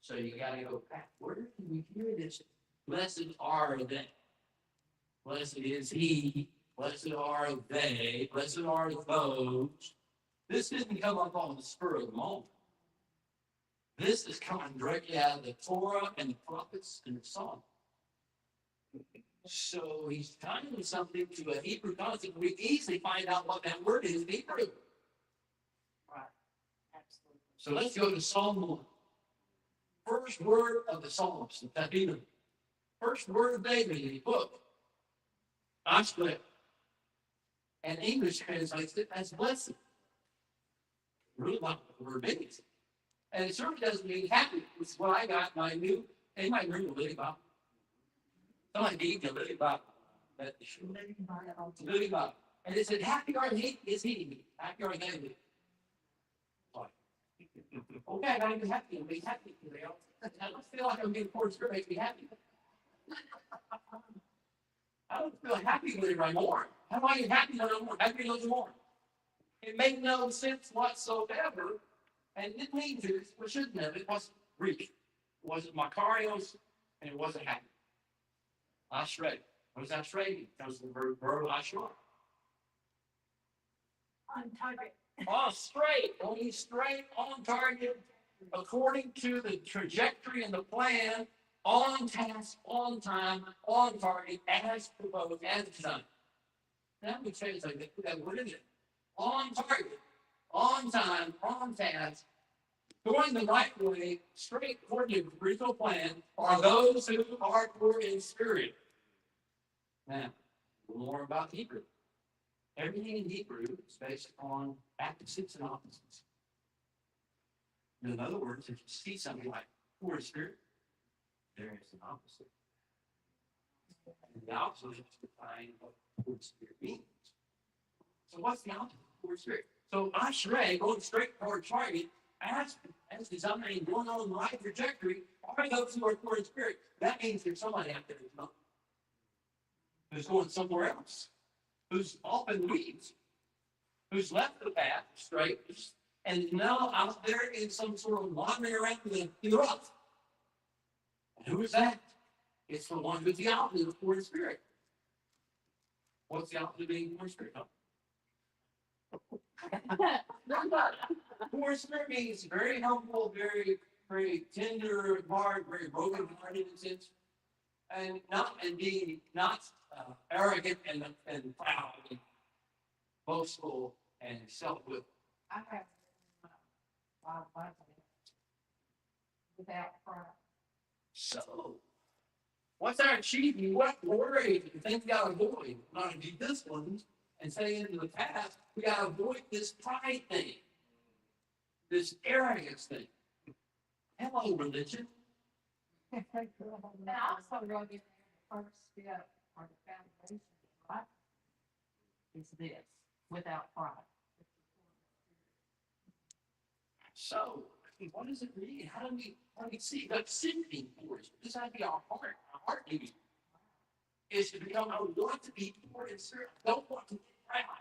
So you gotta go back. Where can we hear this? Blessed are they. Blessed is he. Blessed are they. Blessed are those. This didn't come up on the spur of the moment. This is coming directly out of the Torah and the prophets and the Psalm. So he's tying something to a Hebrew concept. We easily find out what that word is in Hebrew. Right. Absolutely. So let's go to Psalm 1. First word of the Psalms, the Tadina. First word of David in the book. I split. And English translates it as blessed. Really not what the word means. And it certainly doesn't mean happy, which is what I got when I knew. They might read the Living Bible. Somebody need the Living Bible. Living Bible. And it said, happy are he, is he. Happy are they. Okay, I gotta be happy. I'm being happy today. I don't feel like I'm being forced to make me happy. I don't feel happy with it anymore. How am I even happy no more? Happy no more. It made no sense whatsoever. And it means it, we shouldn't have. It wasn't Greek. It wasn't Makarios, and it wasn't happy. Ashrei. What does Ashrei mean? It comes from the verb Ashrei. On target. On straight, on target, according to the trajectory and the plan, on task, on time, on target, as proposed, as designed. Now we change that word in it. On target, on time, on task, going the right way, straight according to the original plan, are those who are poor in spirit. Now, more about Hebrew. Everything in Hebrew is based on opposites and opposites. In other words, if you see something like poor in spirit, there is an opposite. And the opposite is defining what poor in spirit means. So what's the opposite of poor in spirit? So Ashrei, going straight toward target, as designed, going on the right trajectory, are those who are poor in spirit. That means there's somebody out there who's not. Who's going somewhere else. Who's off in the weeds, who's left the path straight, and now out there in some sort of wandering around in the rough. And who is that? It's the one who's the opposite of poor in spirit. What's the opposite of being poor in spirit? Poor in spirit means very humble, very, very tender of heart, very broken-hearted in a sense, and being not arrogant and proud and boastful and self-willed. I have a lot of money without pride. So, what's our achievement? What glory do you think we got to avoid? Not to be disciplined and say into the past, we gotta avoid this pride thing, this arrogance thing. Hello, religion. And also really the first step or the foundation, right? Is this, without pride. So, I mean, what does it mean? How do we see that sifting for us? This has to be our heart. Our heart duty is to become, I want to be poor in spirit. I don't want to be proud.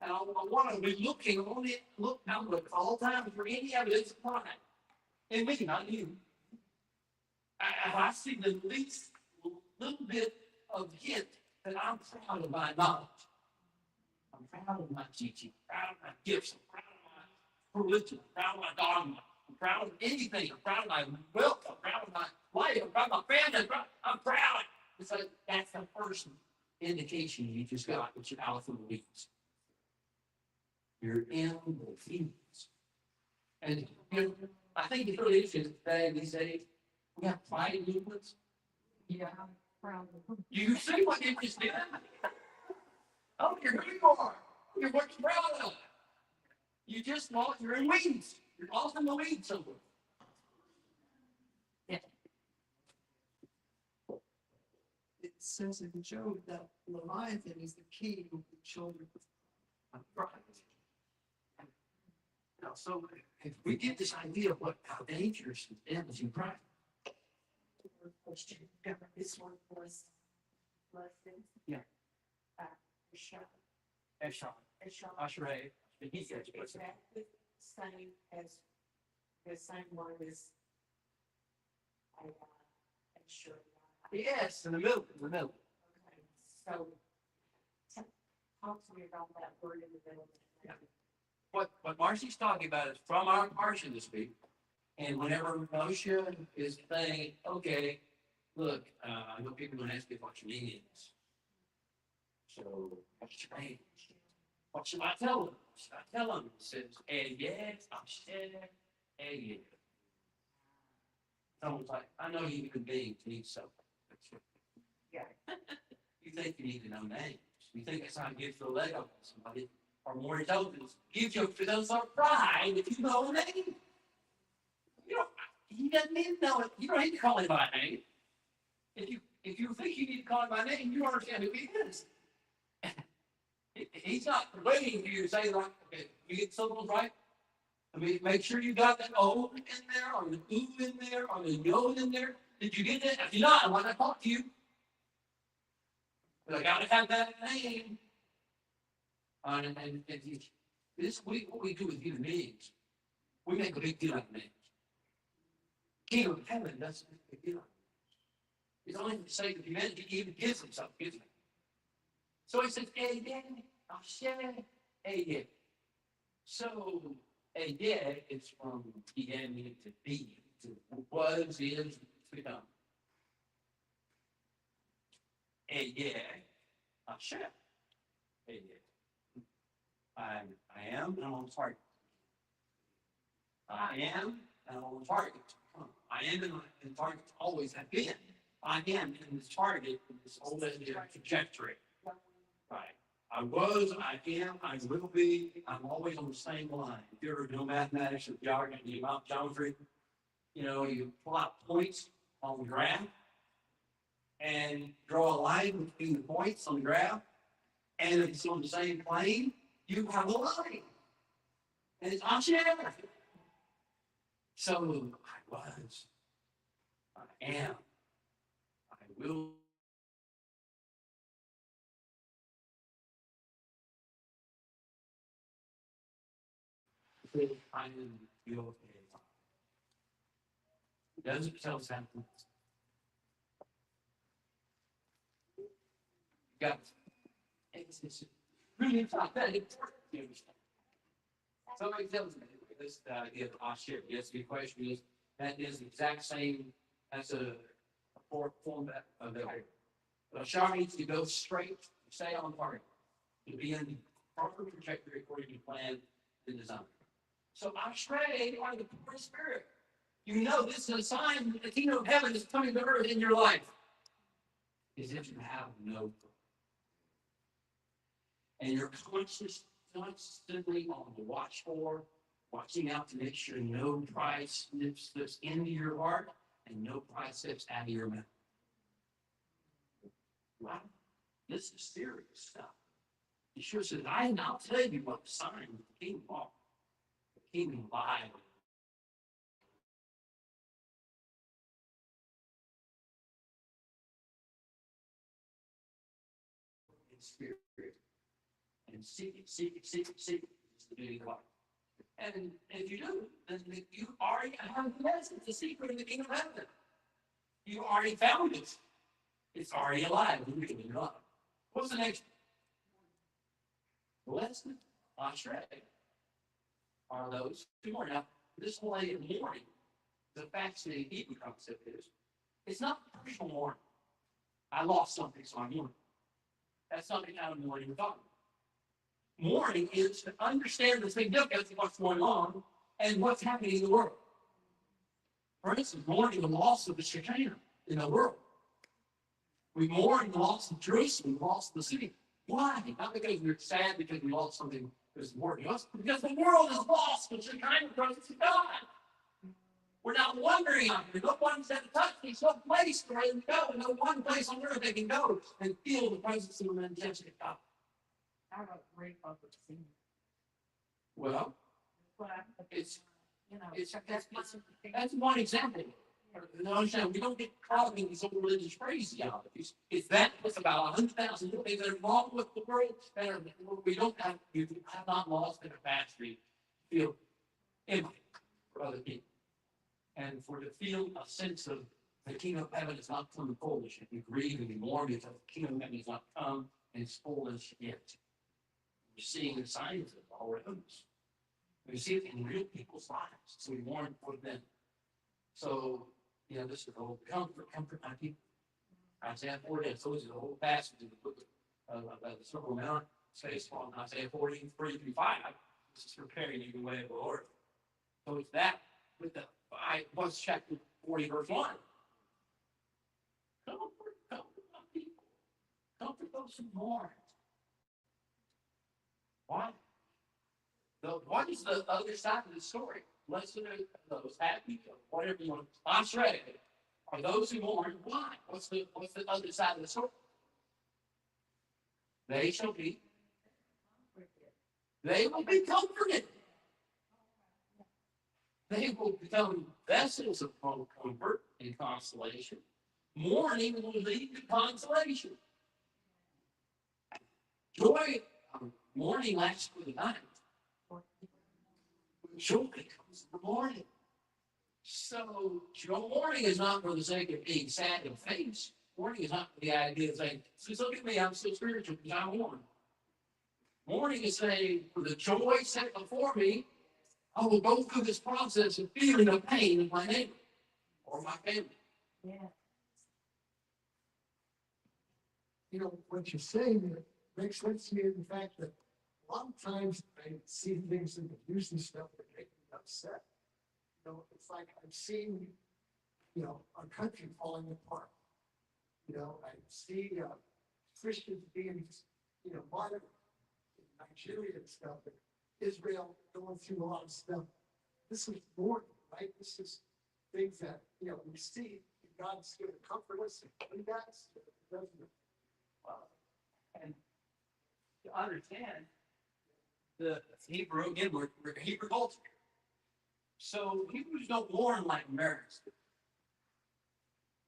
And I want to be looking on it, look outward at all times for any evidence of pride. In me, not you. If I see the least little bit of hint that I'm proud of my knowledge, I'm proud of my teaching, proud of my gifts, I'm proud of my religion, I'm proud of my dogma, I'm proud of anything, I'm proud of my wealth, I'm proud of my life, I'm proud of my family, I'm proud. It's like that's the first indication you just got, which is alpha weeds. You're in the fields. And you know, I think it's really interesting today, these days, we have pride movements. Yeah, I'm proud of. You see what you just did? Oh, you're who you are. You're what you're proud of. You just lost, you're in weeds. You're lost in the weeds somewhere. It says in Job that Leviathan is the king of the children of Right. Now, so if we get this idea of what how dangerous it is in pride. Question, this one was blessings. Yeah. Sean, Eshon, Sean. Ashrei, the Is that the same as, the same one as? I, sure. yes, in the middle, Okay, so. Talk to me about that word in the middle. Yeah. What Marcy's talking about is from our Marcia this week. And whenever Moshe is saying, okay, look, I know people are going to ask me what your name is. So, what's your name? What should I tell them? Should I tell them? It says, yes, I'm scared, yes. Someone's like, I know you human beings need something. Yeah. You think you need to know names. You think that's how you get the leg up somebody or more intelligence. Gives you a sense of pride if you know a name. You don't, he doesn't need to know it. You don't need to call him by name. If you think you need to call him by name, you don't understand who he is. He's not waiting for you to say, like, okay, you get syllables right. I mean, make sure you got that O in there, or the U in there, or the yo in there. Did you get that? If you're not, I want to talk to you. But I gotta have that name. And this week, what we do with human beings, we make a big deal out of names. King of heaven doesn't make a big deal. It's only for the sake of humanity, he even gives himself, gives me. So he says, Ayen, Hashem, Ayen. So, Ayen is from beginning to be, to was, is, to become. Ayen, Hashem, Ayen. I am, and I'm on target. I am, and I'm on target. I am in target, always have been. I am in this target, in this whole trajectory. Right. I was, I am, I will be, I'm always on the same line. If you ever do mathematics or geometry, you know, you pull out points on the graph and draw a line between the points on the graph. And if it's on the same plane, you have a line. And it's on share. So I was, I am, I will. I am feel okay. It doesn't tell us how to. Got it's really not that important to understand. Somebody tells me this idea of Ashir. Yes, the question is that is the exact same as a form of the Ashar needs to go straight, stay on target, to be in the proper trajectory according to plan and design. So Ashrei are the poor spirit. You know this is a sign that the kingdom of heaven is coming to earth in your life. Is if you have no. And you're constantly on the watch for, watching out to make sure no pride slips into your heart and no pride slips out of your mouth. Wow, this is serious stuff. He sure says, I'll tell you what the sign of the kingdom are. The kingdom lies. In spirit. And seek it. Is the meaning of life. And if you do, then you already have the message, the secret of the kingdom of heaven. You already found it. It's already alive. What's the next? Blessed, ashrei, are those who mourn. Now, this whole idea of mourning, the fascinating Hebrew concept is, it's not personal mourning. I lost something, so I'm mourning. That's not the kind of mourning we're talking about. Mourning is to understand the significance of what's going on and what's happening in the world. For instance, mourning the loss of the Shekinah in the world. We mourn the loss of Jerusalem, the loss of the city. Why? Not because we're sad because we lost something that's important to us, but because the world is lost the Shekinah presence of God. We're not wondering out here. No one's at a touch. There's no place where they can go. No one place on earth they can go and feel the presence of the majestic God. I wrote great public scene. Well, But it's you know, it's that's that's one example. You understand? We don't get caught up in these old religious phraseologies. It's that plus about 100,000 things that are wrong with the world. And we don't have, you have not lost the capacity to feel empathy for other people. And for to feel a sense of the kingdom of heaven is not come in fullness. You grieve and you mourn because the kingdom of heaven has not come in its fullness yet. We're seeing the signs of it all around us. We see it in real people's lives. So we mourn for them. So, this is the whole comfort my people. Isaiah 40, I told you the whole passage in the book of the Sermon on the Mount, based on Isaiah 40, 3 through 5. This is preparing you the way of the Lord. So it's that with the chapter 40, verse 1. Comfort my people. Comfort those who mourn. Why? What is the other side of the story? Blessed are those happy, whatever you want. Ashrei are those who mourn. Why? What's the other side of the story? They shall be. They will be comforted. They will become vessels of comfort and consolation. Mourning will lead to consolation. Joy, mourning lasts for the night. Joy comes in the morning. So, mourning is not for the sake of being sad in the face. Mourning is not for the idea of saying, see, look at me, I'm so spiritual because I mourn. Mourning is saying, for the joy set before me, I will go through this process of feeling the pain of my neighbor or my family. yeah. What you're saying makes sense to me in the fact that a lot of times I see things in the news and stuff that make me upset. It's like I've seen, our country falling apart. I see Christians being, martyred in Nigeria and stuff, and Israel going through a lot of stuff. This is more, right? This is things that, we see. God's going to comfort us and do that. And to understand the Hebrew, again, we're Hebrew culture. So Hebrews don't mourn like Americans do.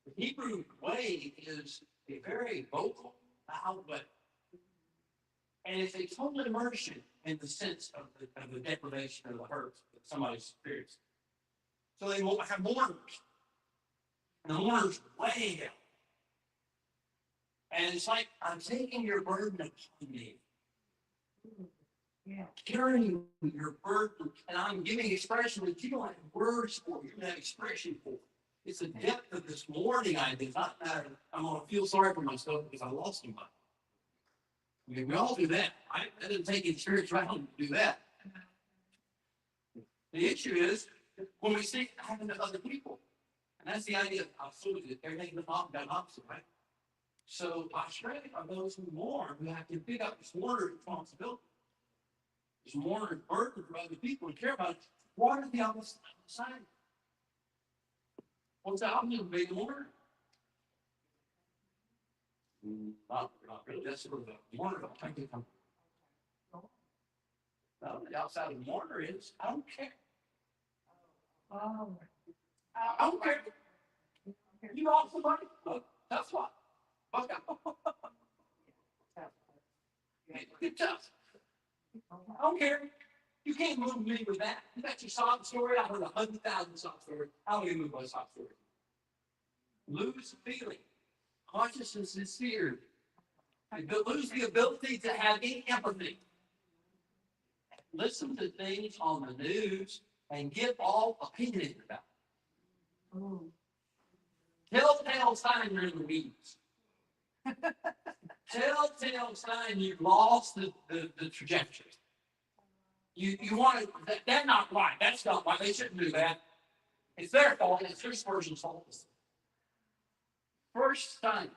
The Hebrew way is a very vocal, loud way. And it's a total immersion in the sense of the deprivation or the hurt that somebody's experienced. So they will have mourners. And the mourners way out. And it's like, I'm taking your burden upon me. Yeah. Carrying your burden, and I'm giving expression that you don't have words for, you don't have expression for. It's the depth of this mourning idea. It's not matter, I'm going to feel sorry for myself because I lost somebody. I mean, we all do that. That doesn't take any spirituality to do that. The issue is when we see it happen to other people. And that's the idea of how food is. Everything's done opposite, right? So Australia are those who mourn, who have to pick up this mourner responsibility. This mourner burden for other people and care about it. What are the other side? What's the opposite of being a mourner? Not really. That's sort of a mourner. I think no, the outside of the mourner is, I don't care. Oh. I don't care. You lost somebody? Look, that's what. Fuck up. It's tough. I don't care. You can't move me with that. You got your sob story. I heard 100,000 sob stories. How do you move my sob story? Lose feeling. Consciousness is feared. Lose the ability to have any empathy. Listen to things on the news and get all opinionated about it. Oh. Telltale sign you're in the weeds. Telltale sign you've lost the trajectory. You want to, that's not right. That's not right. They shouldn't do that. It's their fault. It's this person's fault. First sign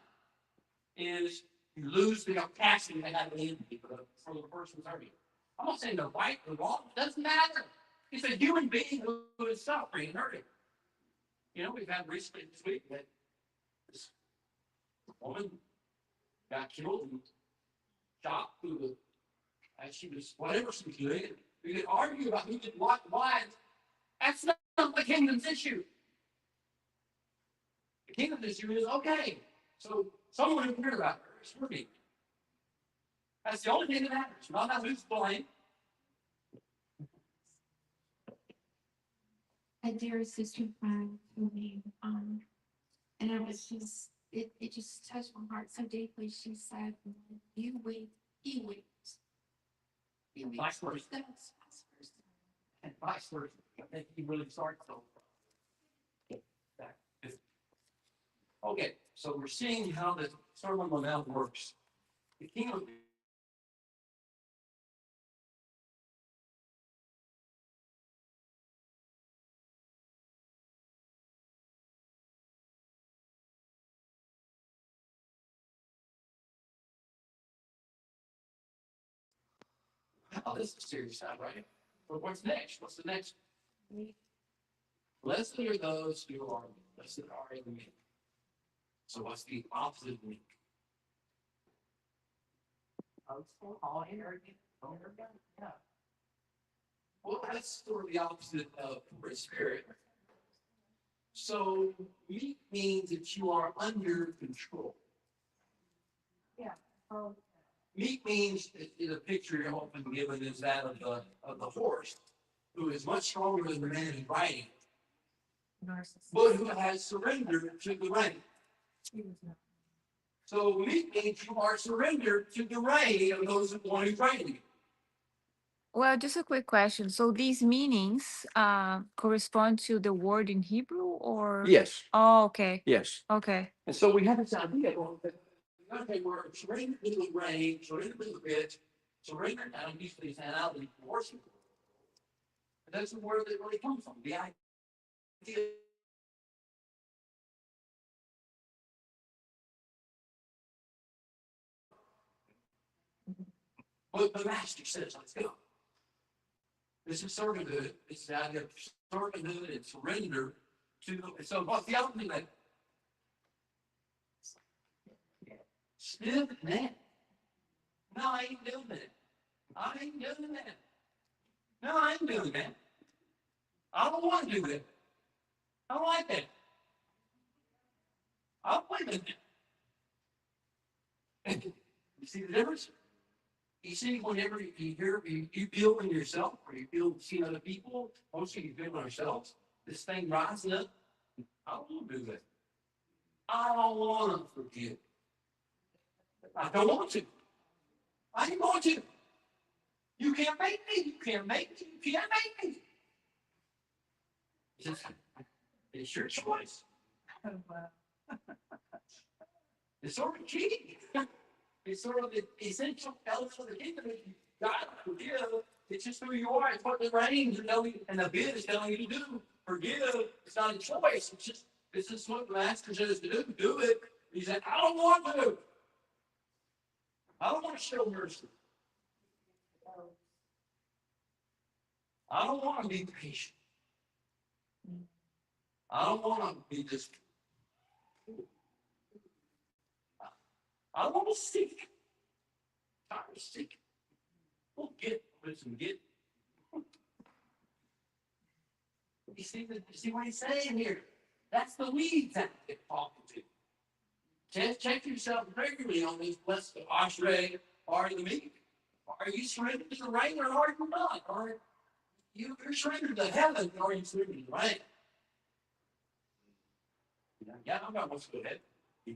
is you lose the capacity to have empathy for the person's argument. I'm not saying they're right or wrong. It doesn't matter. It's a human being who is suffering and hurting. You know, we've had recently this week that this woman got killed and shot through the, as she was, whatever she was doing. We could argue about who did what, why. That's not the kingdom's issue. The kingdom's issue is, okay, so someone who cared about her is hurting. That's the only thing that matters, not who's blame. A dear sister friend told me, and I was just, it just touched my heart so deeply. She said, you weep, he weeps. He weeps. Vice versa. That's vice versa. And vice versa. I think he really starts though. Okay, so we're seeing how the Sermon on the Mount works. The kingdom. Oh, this is serious stuff, right? But what's next? What's the next? Blessed are those who are blessed are the meek. So what's the opposite of meek? All arrogant. Yeah. Well, that's sort of the opposite of poor spirit. So meek means that you are under control. Oh. Meek means the picture you're often given is that of the horse, who is much stronger than the man who's riding, Narcissist. but who has surrendered to the rein. He was not. So meek means you are surrendered to the rein of those who want to train you. Well, just a quick question. So these meanings correspond to the word in Hebrew or? Yes, Oh, okay. yes. Okay. And so we have this idea that okay, we're surrendered to the rein, surrendered to the bit, surrendered. I don't usually these out in worship. But that's where they really come from. The idea. But the master says, let's go. This is servanthood. It's the idea of servanthood and surrender to. So what's the other thing that? Still that. No, I ain't doing that. I ain't doing that. No, I ain't doing that. I don't want to do that. I don't like that. I'll play with it. You see the difference? You see, whenever you hear, you feel in yourself, or you feel see other people, mostly you feel in ourselves, this thing rises up. I don't want to do that. I don't want to forgive. I don't want to. I ain't going to. You can't make me. You can't make me. You can't make me. It's your choice. Oh, wow. It's sort of key. It's sort of the essential element of the kingdom. You got to forgive. It's just who you are. It's what the reins are telling you, and the bid is telling you to do. Forgive. It's not a choice. It's just this is what the master says to do. Do it. He said, I don't want to. I don't want to show mercy. I don't want to be patient. I don't want to be this. I want to seek. Tired of seeking. We'll get wisdom, get. You see what he's saying here? That's the weeds that they're talking to. Check yourself regularly on these blessed Ashrei are the meek. Are you surrendered to the rain or are you not? Are you're surrendered to heaven or are you surrendered to the rain? Yeah, I'm not what's good at. Yeah.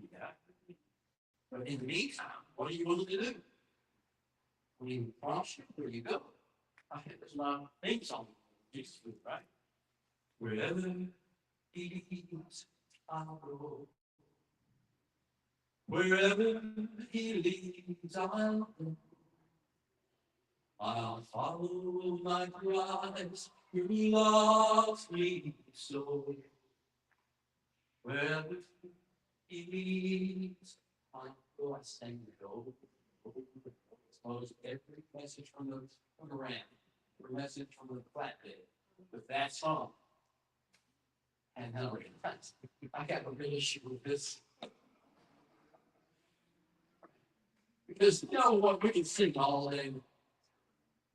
But in the meantime, what are you willing to do? When you promise you, where you go? I think there's a lot of things on Jesus' food, right? Wherever he leads, I'll go. Wherever he leads, I'll go. I'll follow my Christ who loves me so. Wherever he leads, I'll go. I sing the go. Suppose every message from the ram, every message from the flatbed, with that song. And I got a real issue with this. Because you know what, we can sing all day.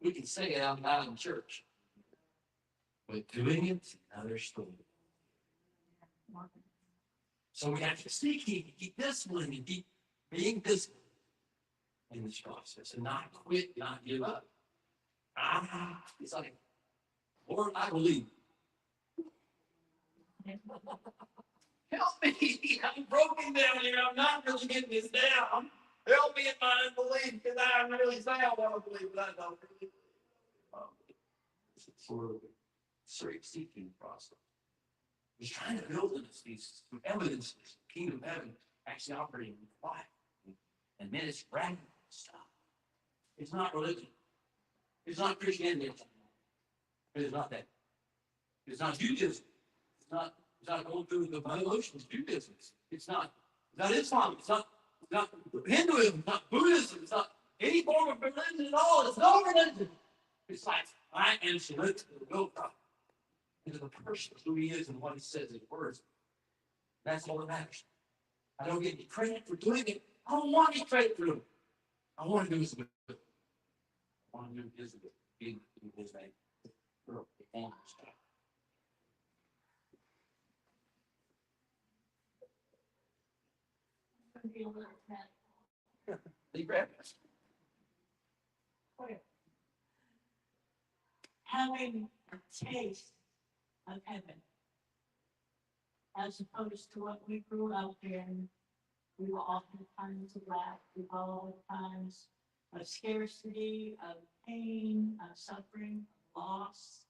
We can sing it out loud in church. But doing it's another story. So we have to keep discipline and keep being disciplined in this process and not quit, not give up. It's like, Lord, I believe. Help me. I'm broken down here. I'm not really getting this down. Help me in my unbelief because I really say I want to believe, but I don't believe. It's a sort of straight seeking process. He's trying to build in us these evidences, the kingdom of heaven actually operating in life. And then it's radical stuff. It's not religion. It's not Christianity. It's not that. It's not Judaism. It's not going through the emotions, Judaism. It's not Islam. It's not Hinduism. It's not Buddhism. It's not any form of religion at all. It's no religion. It's like, I am submitted to the will of God. And to the person who he is and what he says in words. That's all that matters. I don't get any credit for doing it. I don't want any credit for doing it. I want to do his will. I want to do his will. Being his name. For all stuff. They grab us. Having a taste of heaven, as opposed to what we grew up in. We were oftentimes lack, we were all times of scarcity, of pain, of suffering, of loss.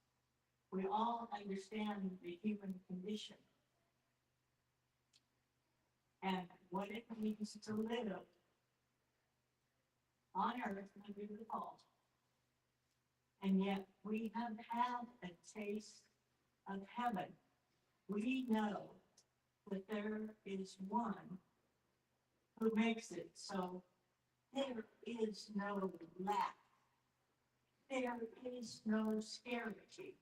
We all understand the human condition and what it means to live on earth under the fall. And yet we have had a taste of heaven. We know that there is one who makes it so there is no lack. There is no scarcity.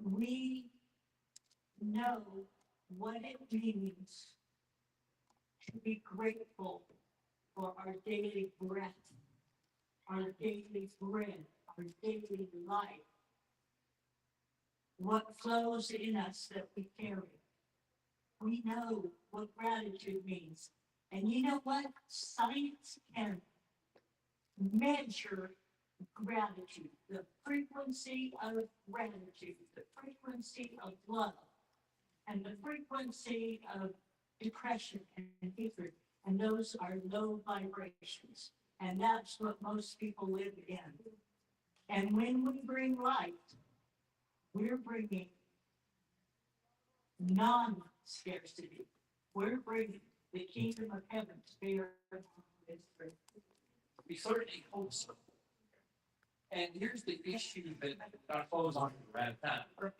We know what it means to be grateful for our daily breath, our daily bread, our daily life. What flows in us that we carry. We know what gratitude means. And you know what? Science can measure gratitude, the frequency of gratitude, the frequency of love, and the frequency of depression and hatred. And those are low vibrations. And that's what most people live in. And when we bring light, we're bringing non-scarcity. We're bringing the kingdom of heaven to bear on this earth. We certainly hope so. And here's the issue that I close on right at time. We're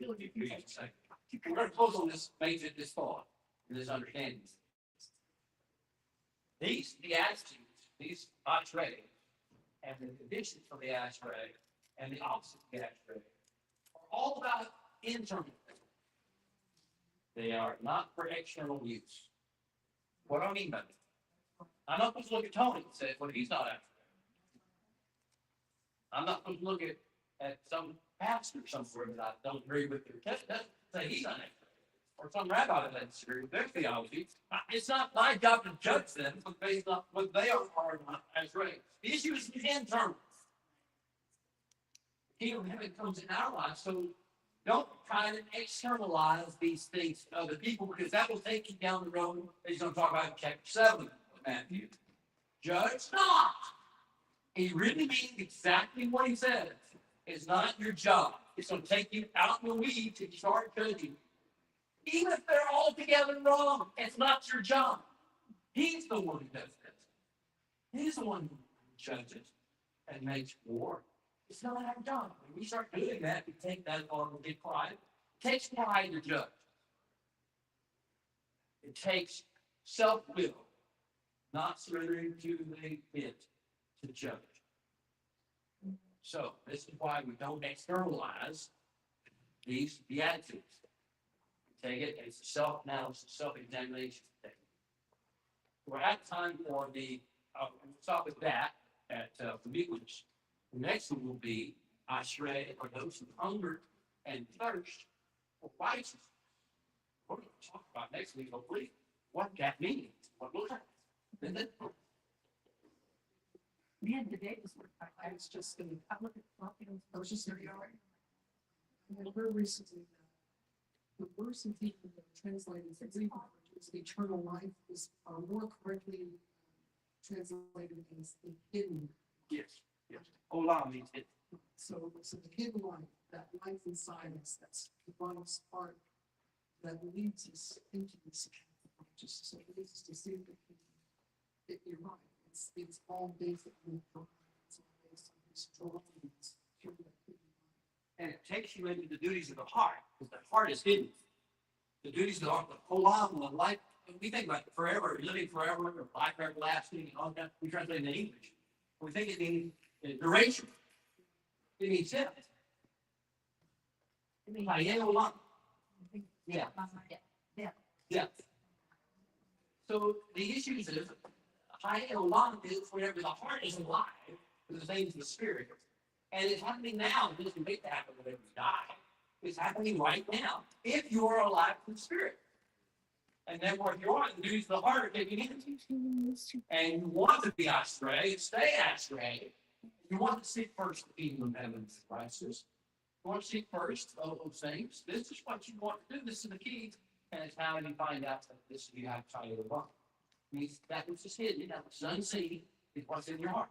gonna close on this major, this thought, and this understanding. These, the attitudes, these ashray, and the conditions for the ashray, and the opposite of the ashray, are all about internal. They are not for external use. What do I mean by that? I'm not supposed to look at Tony and say, well, he's not after. I'm not supposed to look at some pastor somewhere that I don't agree with their text. Doesn't say he's not after. Or some rabbi that doesn't agree with their theology. It's not my job to judge them based on what they are or not as raised. The issue is internal. The kingdom of heaven comes in our lives, so don't try to externalize these things to other people, because that will take you down the road that he's going to talk about in chapter 7 of Matthew. Judge not. He really means exactly what he says. It's not your job. It's going to take you out in the weeds and start judging. Even if they're altogether wrong, it's not your job. He's the one who does this. He's the one who judges and makes war. It's not our job. When we start doing that, we take that on and get pride. It takes pride to judge. It takes self-will, not surrendering to the bit to judge. So this is why we don't externalize these beatitudes. We take it as a self-analysis, self-examination thing. We're at time for the, we'll stop with that at the meekness. The next one will be Ashrei, or those who hunger and thirst for righteousness. We're going to talk about next week, hopefully, what that means, what looks like. And then, Man, today was worth my I life. was just gonna, I look at Philippians. I was just gonna go right. I heard recently that the verse in Hebrew that translated as eternal life is more correctly translated as the hidden. yes, yes. Olam means it. So the hidden life, that life inside us, that's the life's part that leads us into this righteousness. So it leads us to see that you're right. It's all basically, it's all based on this drawings through that hidden life. And it takes you into the duties of the heart, because the heart is hidden. The duties of the heart, the Olam, the life, we think about forever, living forever, or life everlasting, and all that. We translate it in English. We think it means duration. It means depth. I mean, Hayeh Olam. Yeah. Yeah. Depth. So the issue is, Hayeh Olam is whenever the heart is alive, with the things of the spirit. And it's happening now. It doesn't make that happen whenever you die. It's happening right now, if you are alive in the spirit. And then what you are, the duties of the heart are taking in. And you want to be astray, stay astray. You want to seek first the kingdom of heaven and righteousness. You want to seek first all those things. This is what you want to do. This is the key. And it's how you find out that this you have to try to live. Means that which is hidden, that which is unseen, is what's in your heart.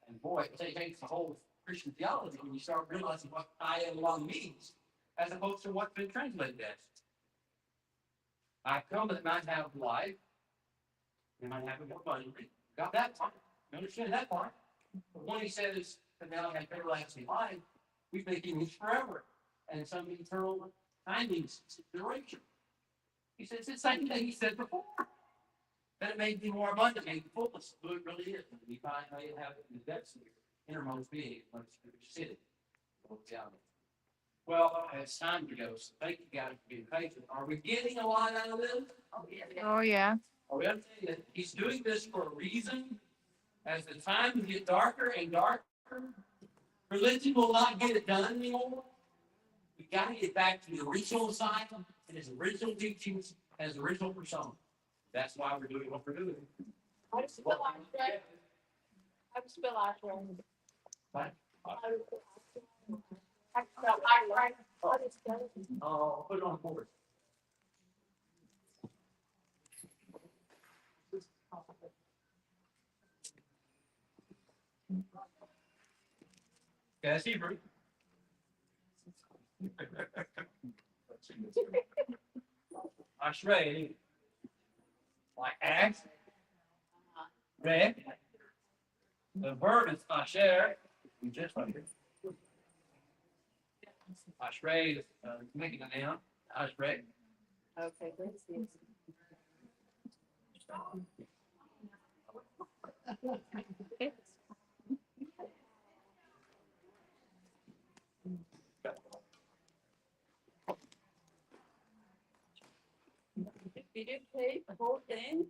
And boy, it takes the whole Christian theology when you start realizing what I am along means, as opposed to what's been translated as. I come that might have life, and might have it more abundantly. Got that part. You understand that part? But when he says that now I have everlasting life, we think he means forever, and some eternal findings, duration. He says the same thing he said before. That it may be more abundant, may be fullness, who it really is. And we find how you have it in the depths of your innermost being, when it's sitting. Well, it's time to go. So thank you guys for being patient. Are we getting a lot out of this? Oh, yeah. Oh, yeah. Are we understanding that he's doing this for a reason? As the times get darker and darker, religion will not get it done anymore. We got to get back to the original assignment and his original teachings and his original persona. That's why we're doing what we're doing. How to spell Ashrei? How to spell Ashrei? Right? How to spell Ashrei? How to spell it? I'll put it on the board. That's Hebrew. Ashrei, like axe, red. The verb is asher, You just right here. Ray, making it now. Ray. Okay, let's see. Did you pay the whole thing?